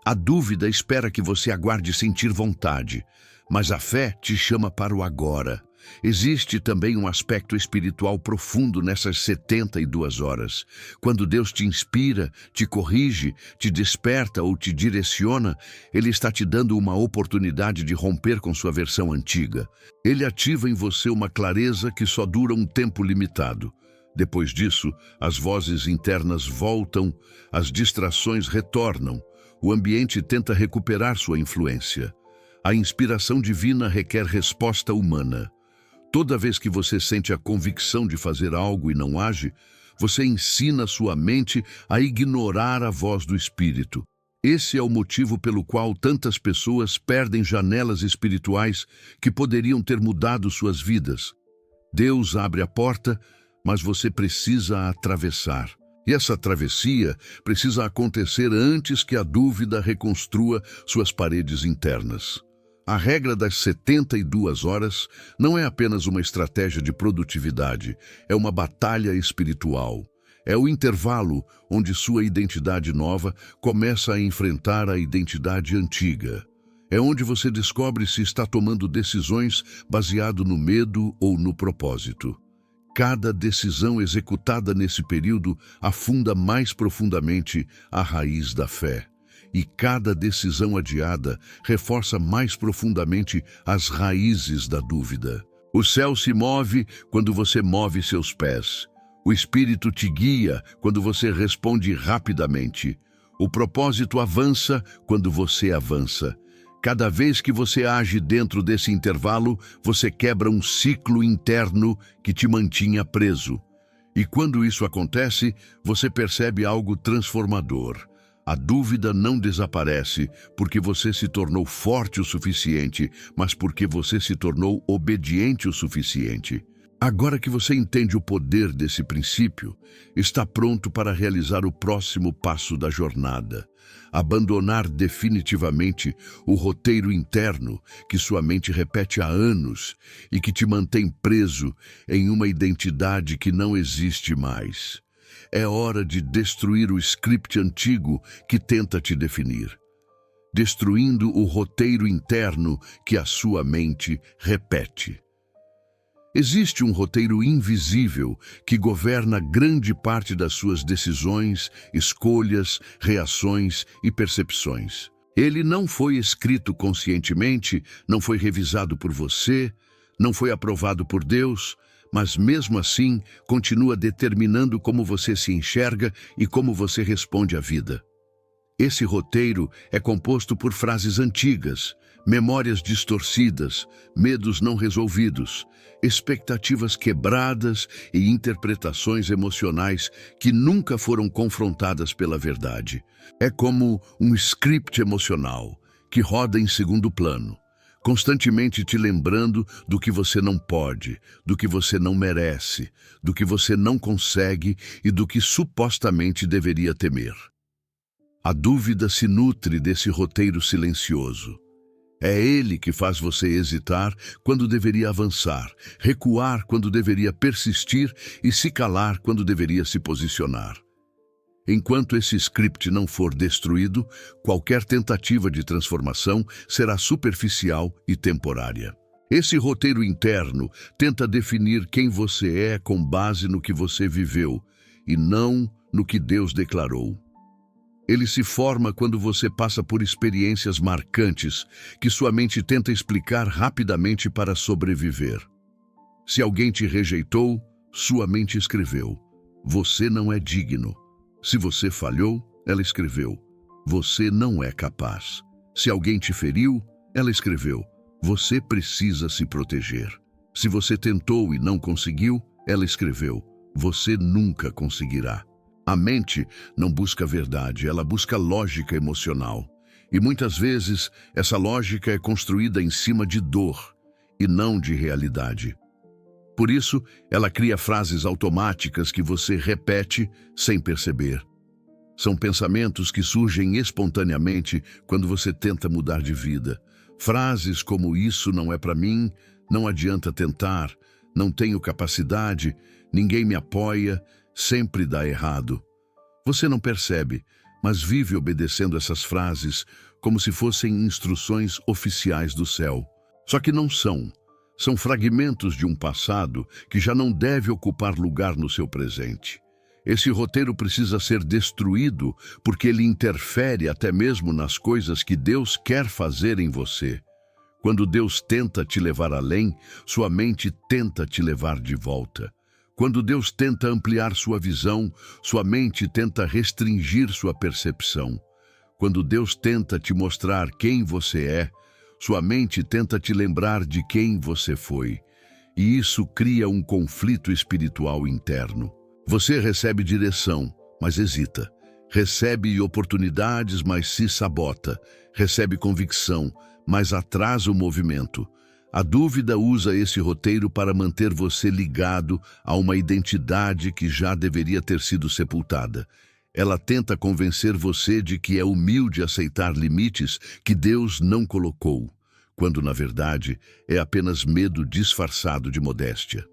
A dúvida espera que você aguarde sentir vontade, mas a fé te chama para o agora. Existe também um aspecto espiritual profundo nessas 72 horas. Quando Deus te inspira, te corrige, te desperta ou te direciona, Ele está te dando uma oportunidade de romper com sua versão antiga. Ele ativa em você uma clareza que só dura um tempo limitado. Depois disso, as vozes internas voltam, as distrações retornam, o ambiente tenta recuperar sua influência. A inspiração divina requer resposta humana. Toda vez que você sente a convicção de fazer algo e não age, você ensina sua mente a ignorar a voz do Espírito. Esse é o motivo pelo qual tantas pessoas perdem janelas espirituais que poderiam ter mudado suas vidas. Deus abre a porta, mas você precisa atravessar. E essa travessia precisa acontecer antes que a dúvida reconstrua suas paredes internas. A regra das 72 horas não é apenas uma estratégia de produtividade, é uma batalha espiritual. É o intervalo onde sua identidade nova começa a enfrentar a identidade antiga. É onde você descobre se está tomando decisões baseado no medo ou no propósito. Cada decisão executada nesse período afunda mais profundamente a raiz da fé. E cada decisão adiada reforça mais profundamente as raízes da dúvida. O céu se move quando você move seus pés. O Espírito te guia quando você responde rapidamente. O propósito avança quando você avança. Cada vez que você age dentro desse intervalo, você quebra um ciclo interno que te mantinha preso. E quando isso acontece, você percebe algo transformador. A dúvida não desaparece porque você se tornou forte o suficiente, mas porque você se tornou obediente o suficiente. Agora que você entende o poder desse princípio, está pronto para realizar o próximo passo da jornada. Abandonar definitivamente o roteiro interno que sua mente repete há anos e que te mantém preso em uma identidade que não existe mais. É hora de destruir o script antigo que tenta te definir, destruindo o roteiro interno que a sua mente repete. Existe um roteiro invisível que governa grande parte das suas decisões, escolhas, reações e percepções. Ele não foi escrito conscientemente, não foi revisado por você, não foi aprovado por Deus, mas mesmo assim continua determinando como você se enxerga e como você responde à vida. Esse roteiro é composto por frases antigas, memórias distorcidas, medos não resolvidos, expectativas quebradas e interpretações emocionais que nunca foram confrontadas pela verdade. É como um script emocional que roda em segundo plano, constantemente te lembrando do que você não pode, do que você não merece, do que você não consegue e do que supostamente deveria temer. A dúvida se nutre desse roteiro silencioso. É ele que faz você hesitar quando deveria avançar, recuar quando deveria persistir e se calar quando deveria se posicionar. Enquanto esse script não for destruído, qualquer tentativa de transformação será superficial e temporária. Esse roteiro interno tenta definir quem você é com base no que você viveu e não no que Deus declarou. Ele se forma quando você passa por experiências marcantes que sua mente tenta explicar rapidamente para sobreviver. Se alguém te rejeitou, sua mente escreveu: você não é digno. Se você falhou, ela escreveu: você não é capaz. Se alguém te feriu, ela escreveu: você precisa se proteger. Se você tentou e não conseguiu, ela escreveu: você nunca conseguirá. A mente não busca verdade, ela busca lógica emocional. E muitas vezes essa lógica é construída em cima de dor e não de realidade. Por isso, ela cria frases automáticas que você repete sem perceber. São pensamentos que surgem espontaneamente quando você tenta mudar de vida. Frases como "isso não é para mim", "não adianta tentar", "não tenho capacidade", "ninguém me apoia", "sempre dá errado". Você não percebe, mas vive obedecendo essas frases como se fossem instruções oficiais do céu. Só que não são. São fragmentos de um passado que já não deve ocupar lugar no seu presente. Esse roteiro precisa ser destruído porque ele interfere até mesmo nas coisas que Deus quer fazer em você. Quando Deus tenta te levar além, sua mente tenta te levar de volta. Quando Deus tenta ampliar sua visão, sua mente tenta restringir sua percepção. Quando Deus tenta te mostrar quem você é, sua mente tenta te lembrar de quem você foi. E isso cria um conflito espiritual interno. Você recebe direção, mas hesita. Recebe oportunidades, mas se sabota. Recebe convicção, mas atrasa o movimento. A dúvida usa esse roteiro para manter você ligado a uma identidade que já deveria ter sido sepultada. Ela tenta convencer você de que é humilde aceitar limites que Deus não colocou, quando, na verdade, é apenas medo disfarçado de modéstia.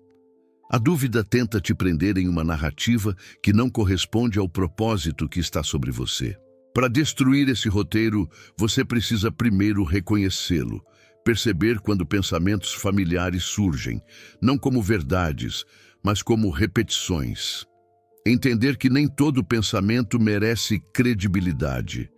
A dúvida tenta te prender em uma narrativa que não corresponde ao propósito que está sobre você. Para destruir esse roteiro, você precisa primeiro reconhecê-lo. Perceber quando pensamentos familiares surgem, não como verdades, mas como repetições. Entender que nem todo pensamento merece credibilidade.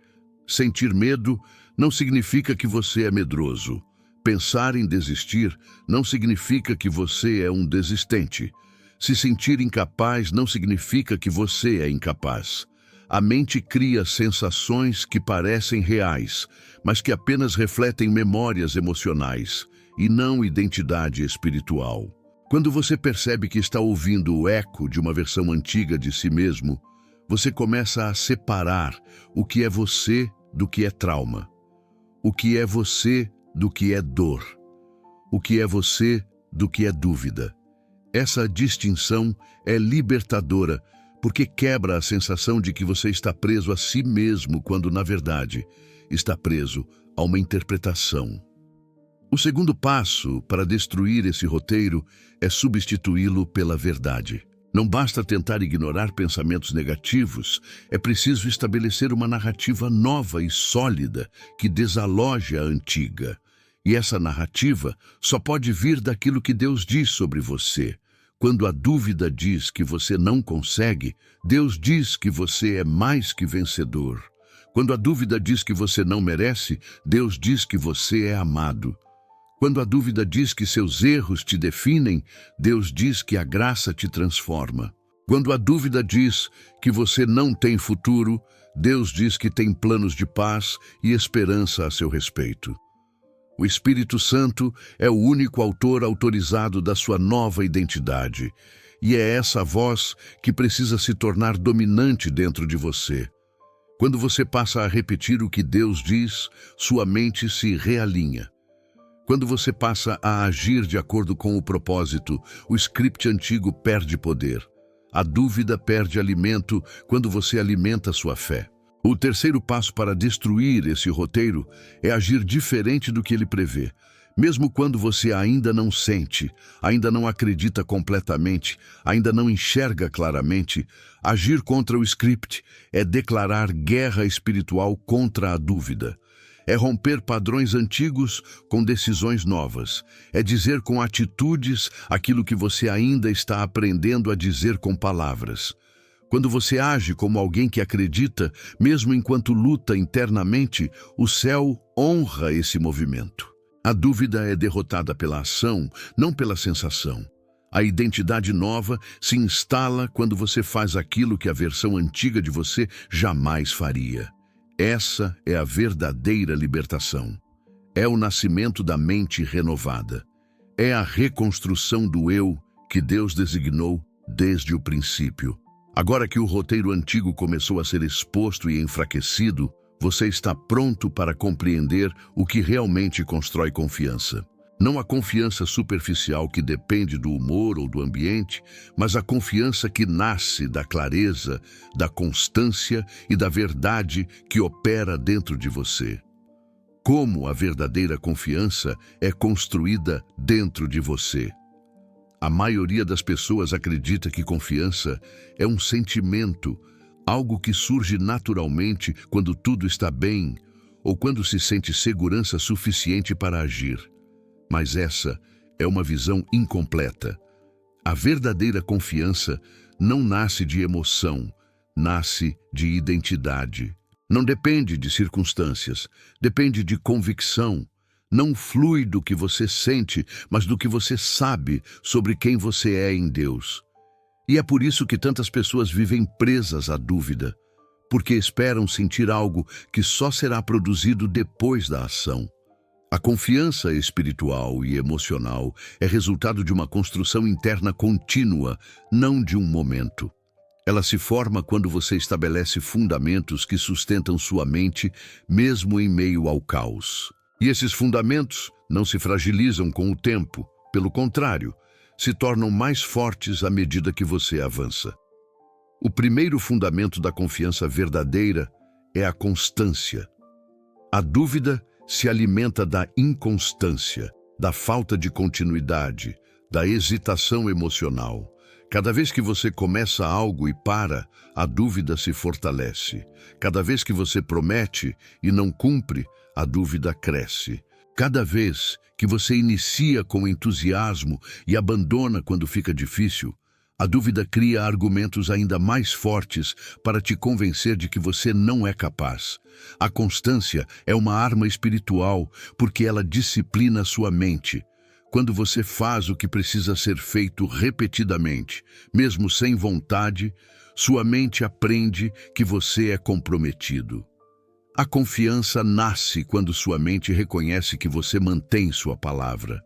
Sentir medo não significa que você é medroso. Pensar em desistir não significa que você é um desistente. Se sentir incapaz não significa que você é incapaz. A mente cria sensações que parecem reais, mas que apenas refletem memórias emocionais e não identidade espiritual. Quando você percebe que está ouvindo o eco de uma versão antiga de si mesmo, você começa a separar o que é você do que é trauma, o que é você do que é dor, o que é você do que é dúvida. Essa distinção é libertadora, porque quebra a sensação de que você está preso a si mesmo, quando, na verdade, está preso a uma interpretação. O segundo passo para destruir esse roteiro é substituí-lo pela verdade. Não basta tentar ignorar pensamentos negativos, é preciso estabelecer uma narrativa nova e sólida que desaloje a antiga. E essa narrativa só pode vir daquilo que Deus diz sobre você. Quando a dúvida diz que você não consegue, Deus diz que você é mais que vencedor. Quando a dúvida diz que você não merece, Deus diz que você é amado. Quando a dúvida diz que seus erros te definem, Deus diz que a graça te transforma. Quando a dúvida diz que você não tem futuro, Deus diz que tem planos de paz e esperança a seu respeito. O Espírito Santo é o único autor autorizado da sua nova identidade, e é essa voz que precisa se tornar dominante dentro de você. Quando você passa a repetir o que Deus diz, sua mente se realinha. Quando você passa a agir de acordo com o propósito, o script antigo perde poder. A dúvida perde alimento quando você alimenta sua fé. O terceiro passo para destruir esse roteiro é agir diferente do que ele prevê. Mesmo quando você ainda não sente, ainda não acredita completamente, ainda não enxerga claramente, agir contra o script é declarar guerra espiritual contra a dúvida. É romper padrões antigos com decisões novas. É dizer com atitudes aquilo que você ainda está aprendendo a dizer com palavras. Quando você age como alguém que acredita, mesmo enquanto luta internamente, o céu honra esse movimento. A dúvida é derrotada pela ação, não pela sensação. A identidade nova se instala quando você faz aquilo que a versão antiga de você jamais faria. Essa é a verdadeira libertação. É o nascimento da mente renovada. É a reconstrução do eu que Deus designou desde o princípio. Agora que o roteiro antigo começou a ser exposto e enfraquecido, você está pronto para compreender o que realmente constrói confiança. Não a confiança superficial que depende do humor ou do ambiente, mas a confiança que nasce da clareza, da constância e da verdade que opera dentro de você. Como a verdadeira confiança é construída dentro de você. A maioria das pessoas acredita que confiança é um sentimento, algo que surge naturalmente quando tudo está bem ou quando se sente segurança suficiente para agir. Mas essa é uma visão incompleta. A verdadeira confiança não nasce de emoção, nasce de identidade. Não depende de circunstâncias, depende de convicção. Não flui do que você sente, mas do que você sabe sobre quem você é em Deus. E é por isso que tantas pessoas vivem presas à dúvida, porque esperam sentir algo que só será produzido depois da ação. A confiança espiritual e emocional é resultado de uma construção interna contínua, não de um momento. Ela se forma quando você estabelece fundamentos que sustentam sua mente, mesmo em meio ao caos. E esses fundamentos não se fragilizam com o tempo, pelo contrário, se tornam mais fortes à medida que você avança. O primeiro fundamento da confiança verdadeira é a constância. A dúvida se alimenta da inconstância, da falta de continuidade, da hesitação emocional. Cada vez que você começa algo e para, a dúvida se fortalece. Cada vez que você promete e não cumpre, a dúvida cresce. Cada vez que você inicia com entusiasmo e abandona quando fica difícil, a dúvida cria argumentos ainda mais fortes para te convencer de que você não é capaz. A constância é uma arma espiritual porque ela disciplina sua mente. Quando você faz o que precisa ser feito repetidamente, mesmo sem vontade, sua mente aprende que você é comprometido. A confiança nasce quando sua mente reconhece que você mantém sua palavra.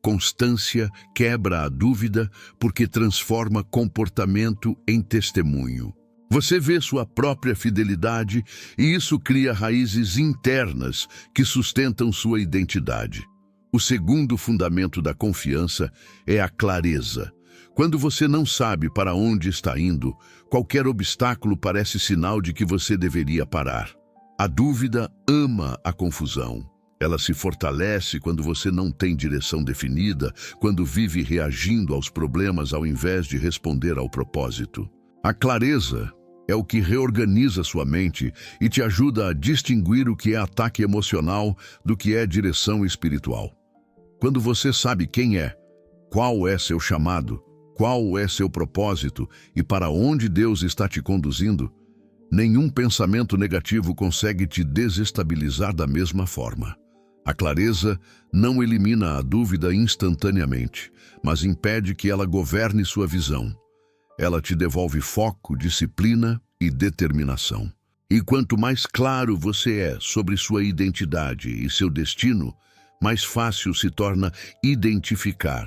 Constância quebra a dúvida porque transforma comportamento em testemunho. Você vê sua própria fidelidade e isso cria raízes internas que sustentam sua identidade. O segundo fundamento da confiança é a clareza. Quando você não sabe para onde está indo, qualquer obstáculo parece sinal de que você deveria parar. A dúvida ama a confusão. Ela se fortalece quando você não tem direção definida, quando vive reagindo aos problemas ao invés de responder ao propósito. A clareza é o que reorganiza sua mente e te ajuda a distinguir o que é ataque emocional do que é direção espiritual. Quando você sabe quem é, qual é seu chamado, qual é seu propósito e para onde Deus está te conduzindo, nenhum pensamento negativo consegue te desestabilizar da mesma forma. A clareza não elimina a dúvida instantaneamente, mas impede que ela governe sua visão. Ela te devolve foco, disciplina e determinação. E quanto mais claro você é sobre sua identidade e seu destino, mais fácil se torna identificar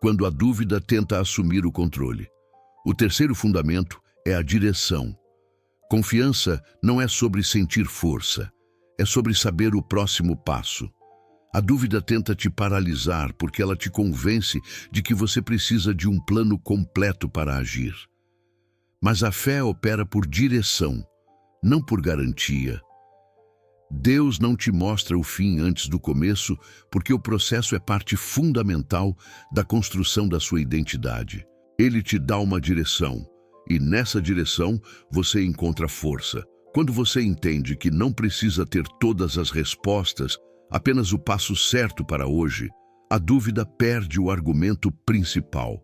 quando a dúvida tenta assumir o controle. O terceiro fundamento é a direção. Confiança não é sobre sentir força, é sobre saber o próximo passo. A dúvida tenta te paralisar porque ela te convence de que você precisa de um plano completo para agir. Mas a fé opera por direção, não por garantia. Deus não te mostra o fim antes do começo, porque o processo é parte fundamental da construção da sua identidade. Ele te dá uma direção, e nessa direção você encontra força. Quando você entende que não precisa ter todas as respostas, apenas o passo certo para hoje, a dúvida perde o argumento principal.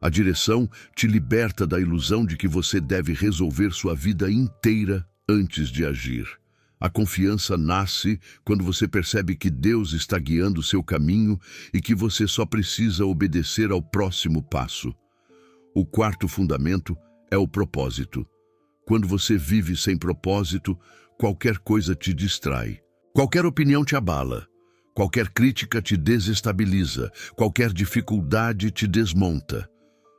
A direção te liberta da ilusão de que você deve resolver sua vida inteira antes de agir. A confiança nasce quando você percebe que Deus está guiando seu caminho e que você só precisa obedecer ao próximo passo. O quarto fundamento é o propósito. Quando você vive sem propósito, qualquer coisa te distrai. Qualquer opinião te abala. Qualquer crítica te desestabiliza. Qualquer dificuldade te desmonta.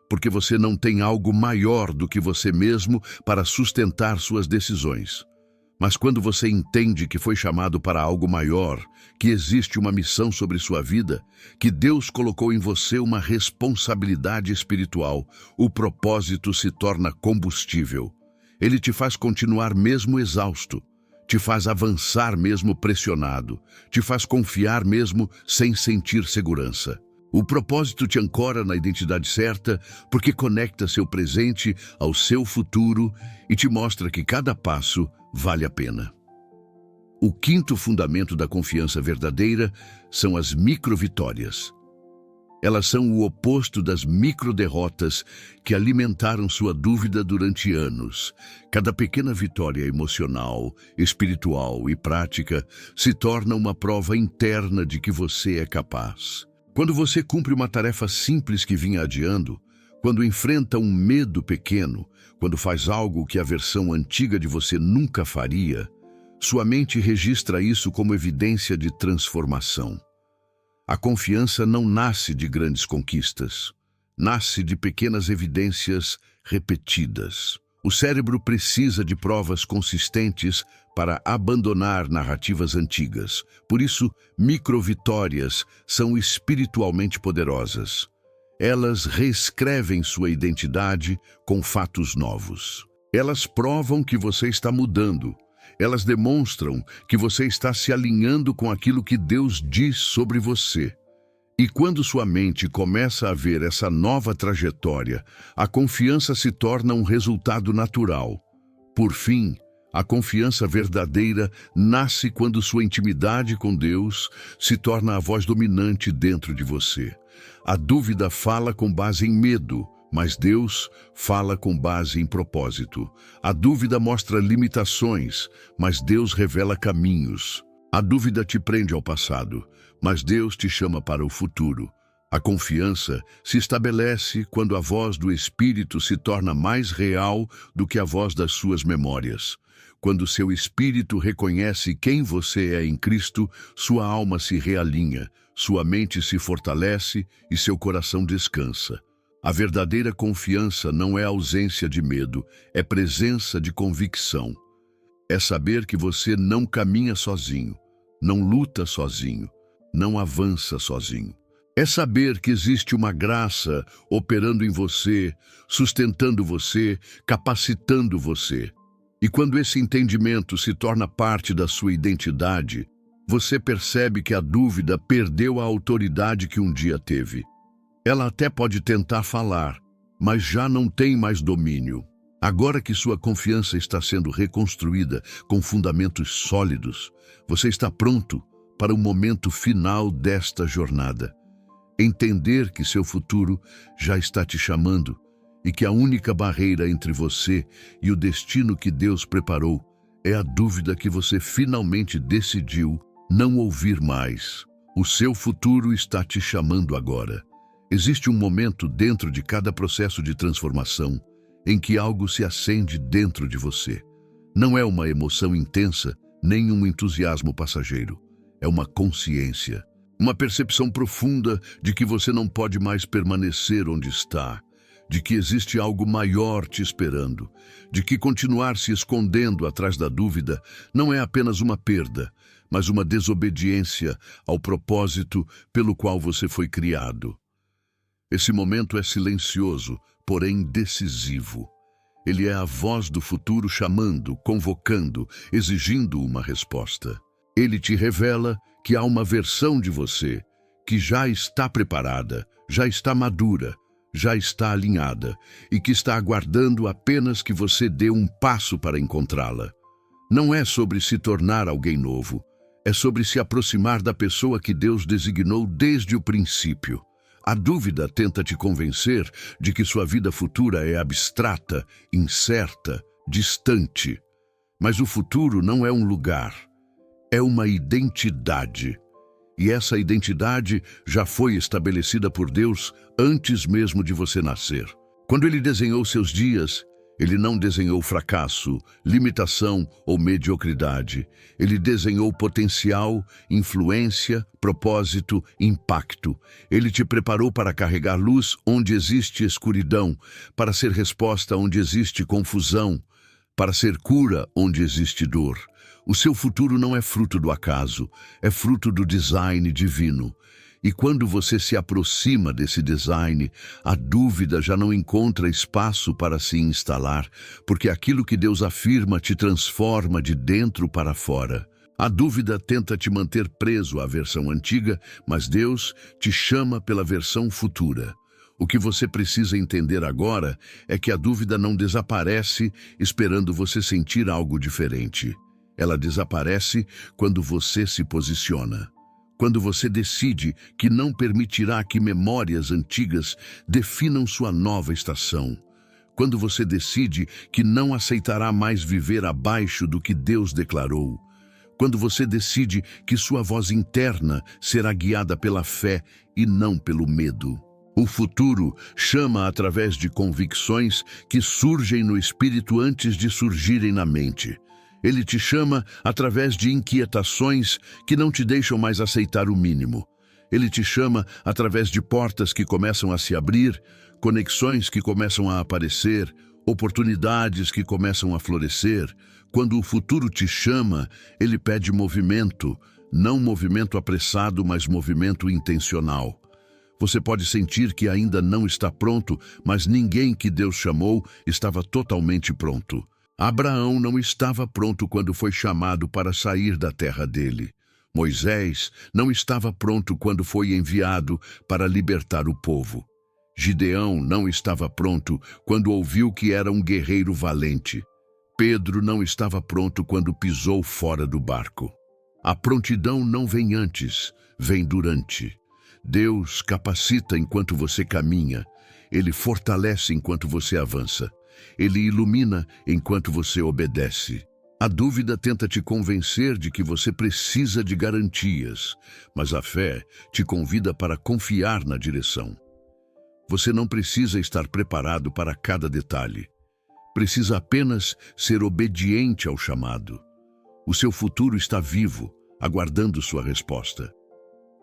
Porque você não tem algo maior do que você mesmo para sustentar suas decisões. Mas quando você entende que foi chamado para algo maior, que existe uma missão sobre sua vida, que Deus colocou em você uma responsabilidade espiritual, o propósito se torna combustível. Ele te faz continuar mesmo exausto, te faz avançar mesmo pressionado, te faz confiar mesmo sem sentir segurança. O propósito te ancora na identidade certa porque conecta seu presente ao seu futuro e te mostra que cada passo vale a pena. O quinto fundamento da confiança verdadeira são as microvitórias. Elas são o oposto das microderrotas que alimentaram sua dúvida durante anos. Cada pequena vitória emocional, espiritual e prática se torna uma prova interna de que você é capaz. Quando você cumpre uma tarefa simples que vinha adiando, quando enfrenta um medo pequeno, quando faz algo que a versão antiga de você nunca faria, sua mente registra isso como evidência de transformação. A confiança não nasce de grandes conquistas, nasce de pequenas evidências repetidas. O cérebro precisa de provas consistentes para abandonar narrativas antigas. Por isso, microvitórias são espiritualmente poderosas. Elas reescrevem sua identidade com fatos novos. Elas provam que você está mudando. Elas demonstram que você está se alinhando com aquilo que Deus diz sobre você. E quando sua mente começa a ver essa nova trajetória, a confiança se torna um resultado natural. Por fim, a confiança verdadeira nasce quando sua intimidade com Deus se torna a voz dominante dentro de você. A dúvida fala com base em medo, mas Deus fala com base em propósito. A dúvida mostra limitações, mas Deus revela caminhos. A dúvida te prende ao passado, mas Deus te chama para o futuro. A confiança se estabelece quando a voz do Espírito se torna mais real do que a voz das suas memórias. Quando seu espírito reconhece quem você é em Cristo, sua alma se realinha, sua mente se fortalece e seu coração descansa. A verdadeira confiança não é ausência de medo, é presença de convicção. É saber que você não caminha sozinho, não luta sozinho, não avança sozinho. É saber que existe uma graça operando em você, sustentando você, capacitando você. E quando esse entendimento se torna parte da sua identidade, você percebe que a dúvida perdeu a autoridade que um dia teve. Ela até pode tentar falar, mas já não tem mais domínio. Agora que sua confiança está sendo reconstruída com fundamentos sólidos, você está pronto para o momento final desta jornada. Entender que seu futuro já está te chamando e que a única barreira entre você e o destino que Deus preparou é a dúvida que você finalmente decidiu não ouvir mais. O seu futuro está te chamando agora. Existe um momento dentro de cada processo de transformação em que algo se acende dentro de você. Não é uma emoção intensa, nem um entusiasmo passageiro. É uma consciência, uma percepção profunda de que você não pode mais permanecer onde está, de que existe algo maior te esperando, de que continuar se escondendo atrás da dúvida não é apenas uma perda, mas uma desobediência ao propósito pelo qual você foi criado. Esse momento é silencioso, porém decisivo. Ele é a voz do futuro chamando, convocando, exigindo uma resposta. Ele te revela que há uma versão de você que já está preparada, já está madura, já está alinhada e que está aguardando apenas que você dê um passo para encontrá-la. Não é sobre se tornar alguém novo, é sobre se aproximar da pessoa que Deus designou desde o princípio. A dúvida tenta te convencer de que sua vida futura é abstrata, incerta, distante. Mas o futuro não é um lugar, é uma identidade. E essa identidade já foi estabelecida por Deus antes mesmo de você nascer. Quando Ele desenhou seus dias, Ele não desenhou fracasso, limitação ou mediocridade. Ele desenhou potencial, influência, propósito, impacto. Ele te preparou para carregar luz onde existe escuridão, para ser resposta onde existe confusão, para ser cura onde existe dor. O seu futuro não é fruto do acaso, é fruto do design divino. E quando você se aproxima desse design, a dúvida já não encontra espaço para se instalar, porque aquilo que Deus afirma te transforma de dentro para fora. A dúvida tenta te manter preso à versão antiga, mas Deus te chama pela versão futura. O que você precisa entender agora é que a dúvida não desaparece esperando você sentir algo diferente. Ela desaparece quando você se posiciona. Quando você decide que não permitirá que memórias antigas definam sua nova estação. Quando você decide que não aceitará mais viver abaixo do que Deus declarou. Quando você decide que sua voz interna será guiada pela fé e não pelo medo. O futuro chama através de convicções que surgem no espírito antes de surgirem na mente. Ele te chama através de inquietações que não te deixam mais aceitar o mínimo. Ele te chama através de portas que começam a se abrir, conexões que começam a aparecer, oportunidades que começam a florescer. Quando o futuro te chama, ele pede movimento, não movimento apressado, mas movimento intencional. Você pode sentir que ainda não está pronto, mas ninguém que Deus chamou estava totalmente pronto. Abraão não estava pronto quando foi chamado para sair da terra dele. Moisés não estava pronto quando foi enviado para libertar o povo. Gideão não estava pronto quando ouviu que era um guerreiro valente. Pedro não estava pronto quando pisou fora do barco. A prontidão não vem antes, vem durante. Deus capacita enquanto você caminha. Ele fortalece enquanto você avança. Ele ilumina enquanto você obedece. A dúvida tenta te convencer de que você precisa de garantias, mas a fé te convida para confiar na direção. Você não precisa estar preparado para cada detalhe. Precisa apenas ser obediente ao chamado. O seu futuro está vivo, aguardando sua resposta.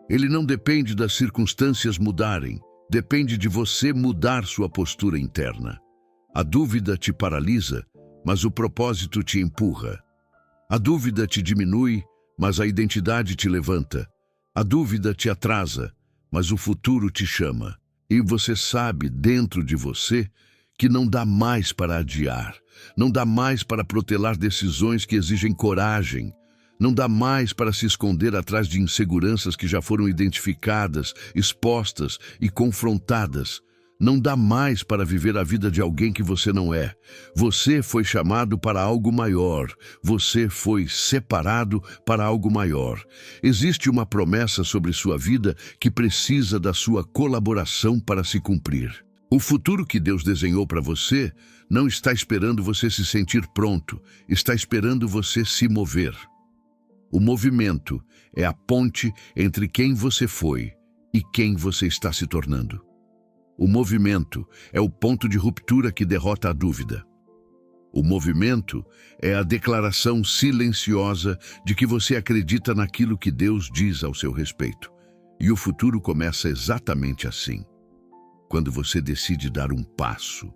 Ele não depende das circunstâncias mudarem, depende de você mudar sua postura interna. A dúvida te paralisa, mas o propósito te empurra. A dúvida te diminui, mas a identidade te levanta. A dúvida te atrasa, Mas o futuro te chama, e você sabe dentro de você que não dá mais para adiar, não dá mais para protelar decisões que exigem coragem, não dá mais para se esconder atrás de inseguranças que já foram identificadas, expostas e confrontadas. Não dá mais para viver a vida de alguém que você não é. Você foi chamado para algo maior. Você foi separado para algo maior. Existe uma promessa sobre sua vida que precisa da sua colaboração para se cumprir. O futuro que Deus desenhou para você não está esperando você se sentir pronto, está esperando você se mover. O movimento é a ponte entre quem você foi e quem você está se tornando. O movimento é o ponto de ruptura que derrota a dúvida. O movimento é a declaração silenciosa de que você acredita naquilo que Deus diz ao seu respeito. E o futuro começa exatamente assim. Quando você decide dar um passo,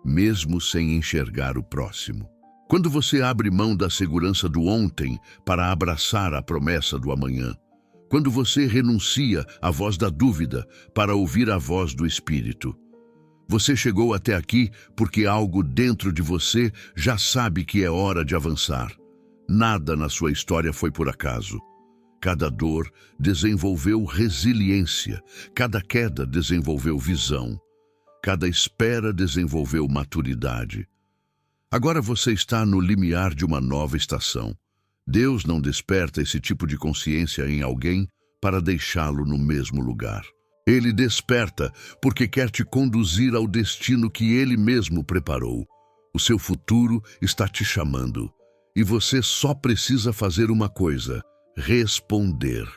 mesmo sem enxergar o próximo. Quando você abre mão da segurança do ontem para abraçar a promessa do amanhã. Quando você renuncia à voz da dúvida para ouvir a voz do Espírito. Você chegou até aqui porque algo dentro de você já sabe que é hora de avançar. Nada na sua história foi por acaso. Cada dor desenvolveu resiliência, cada queda desenvolveu visão, cada espera desenvolveu maturidade. Agora você está no limiar de uma nova estação. Deus não desperta esse tipo de consciência em alguém para deixá-lo no mesmo lugar. Ele desperta porque quer te conduzir ao destino que Ele mesmo preparou. O seu futuro está te chamando. E você só precisa fazer uma coisa: responder.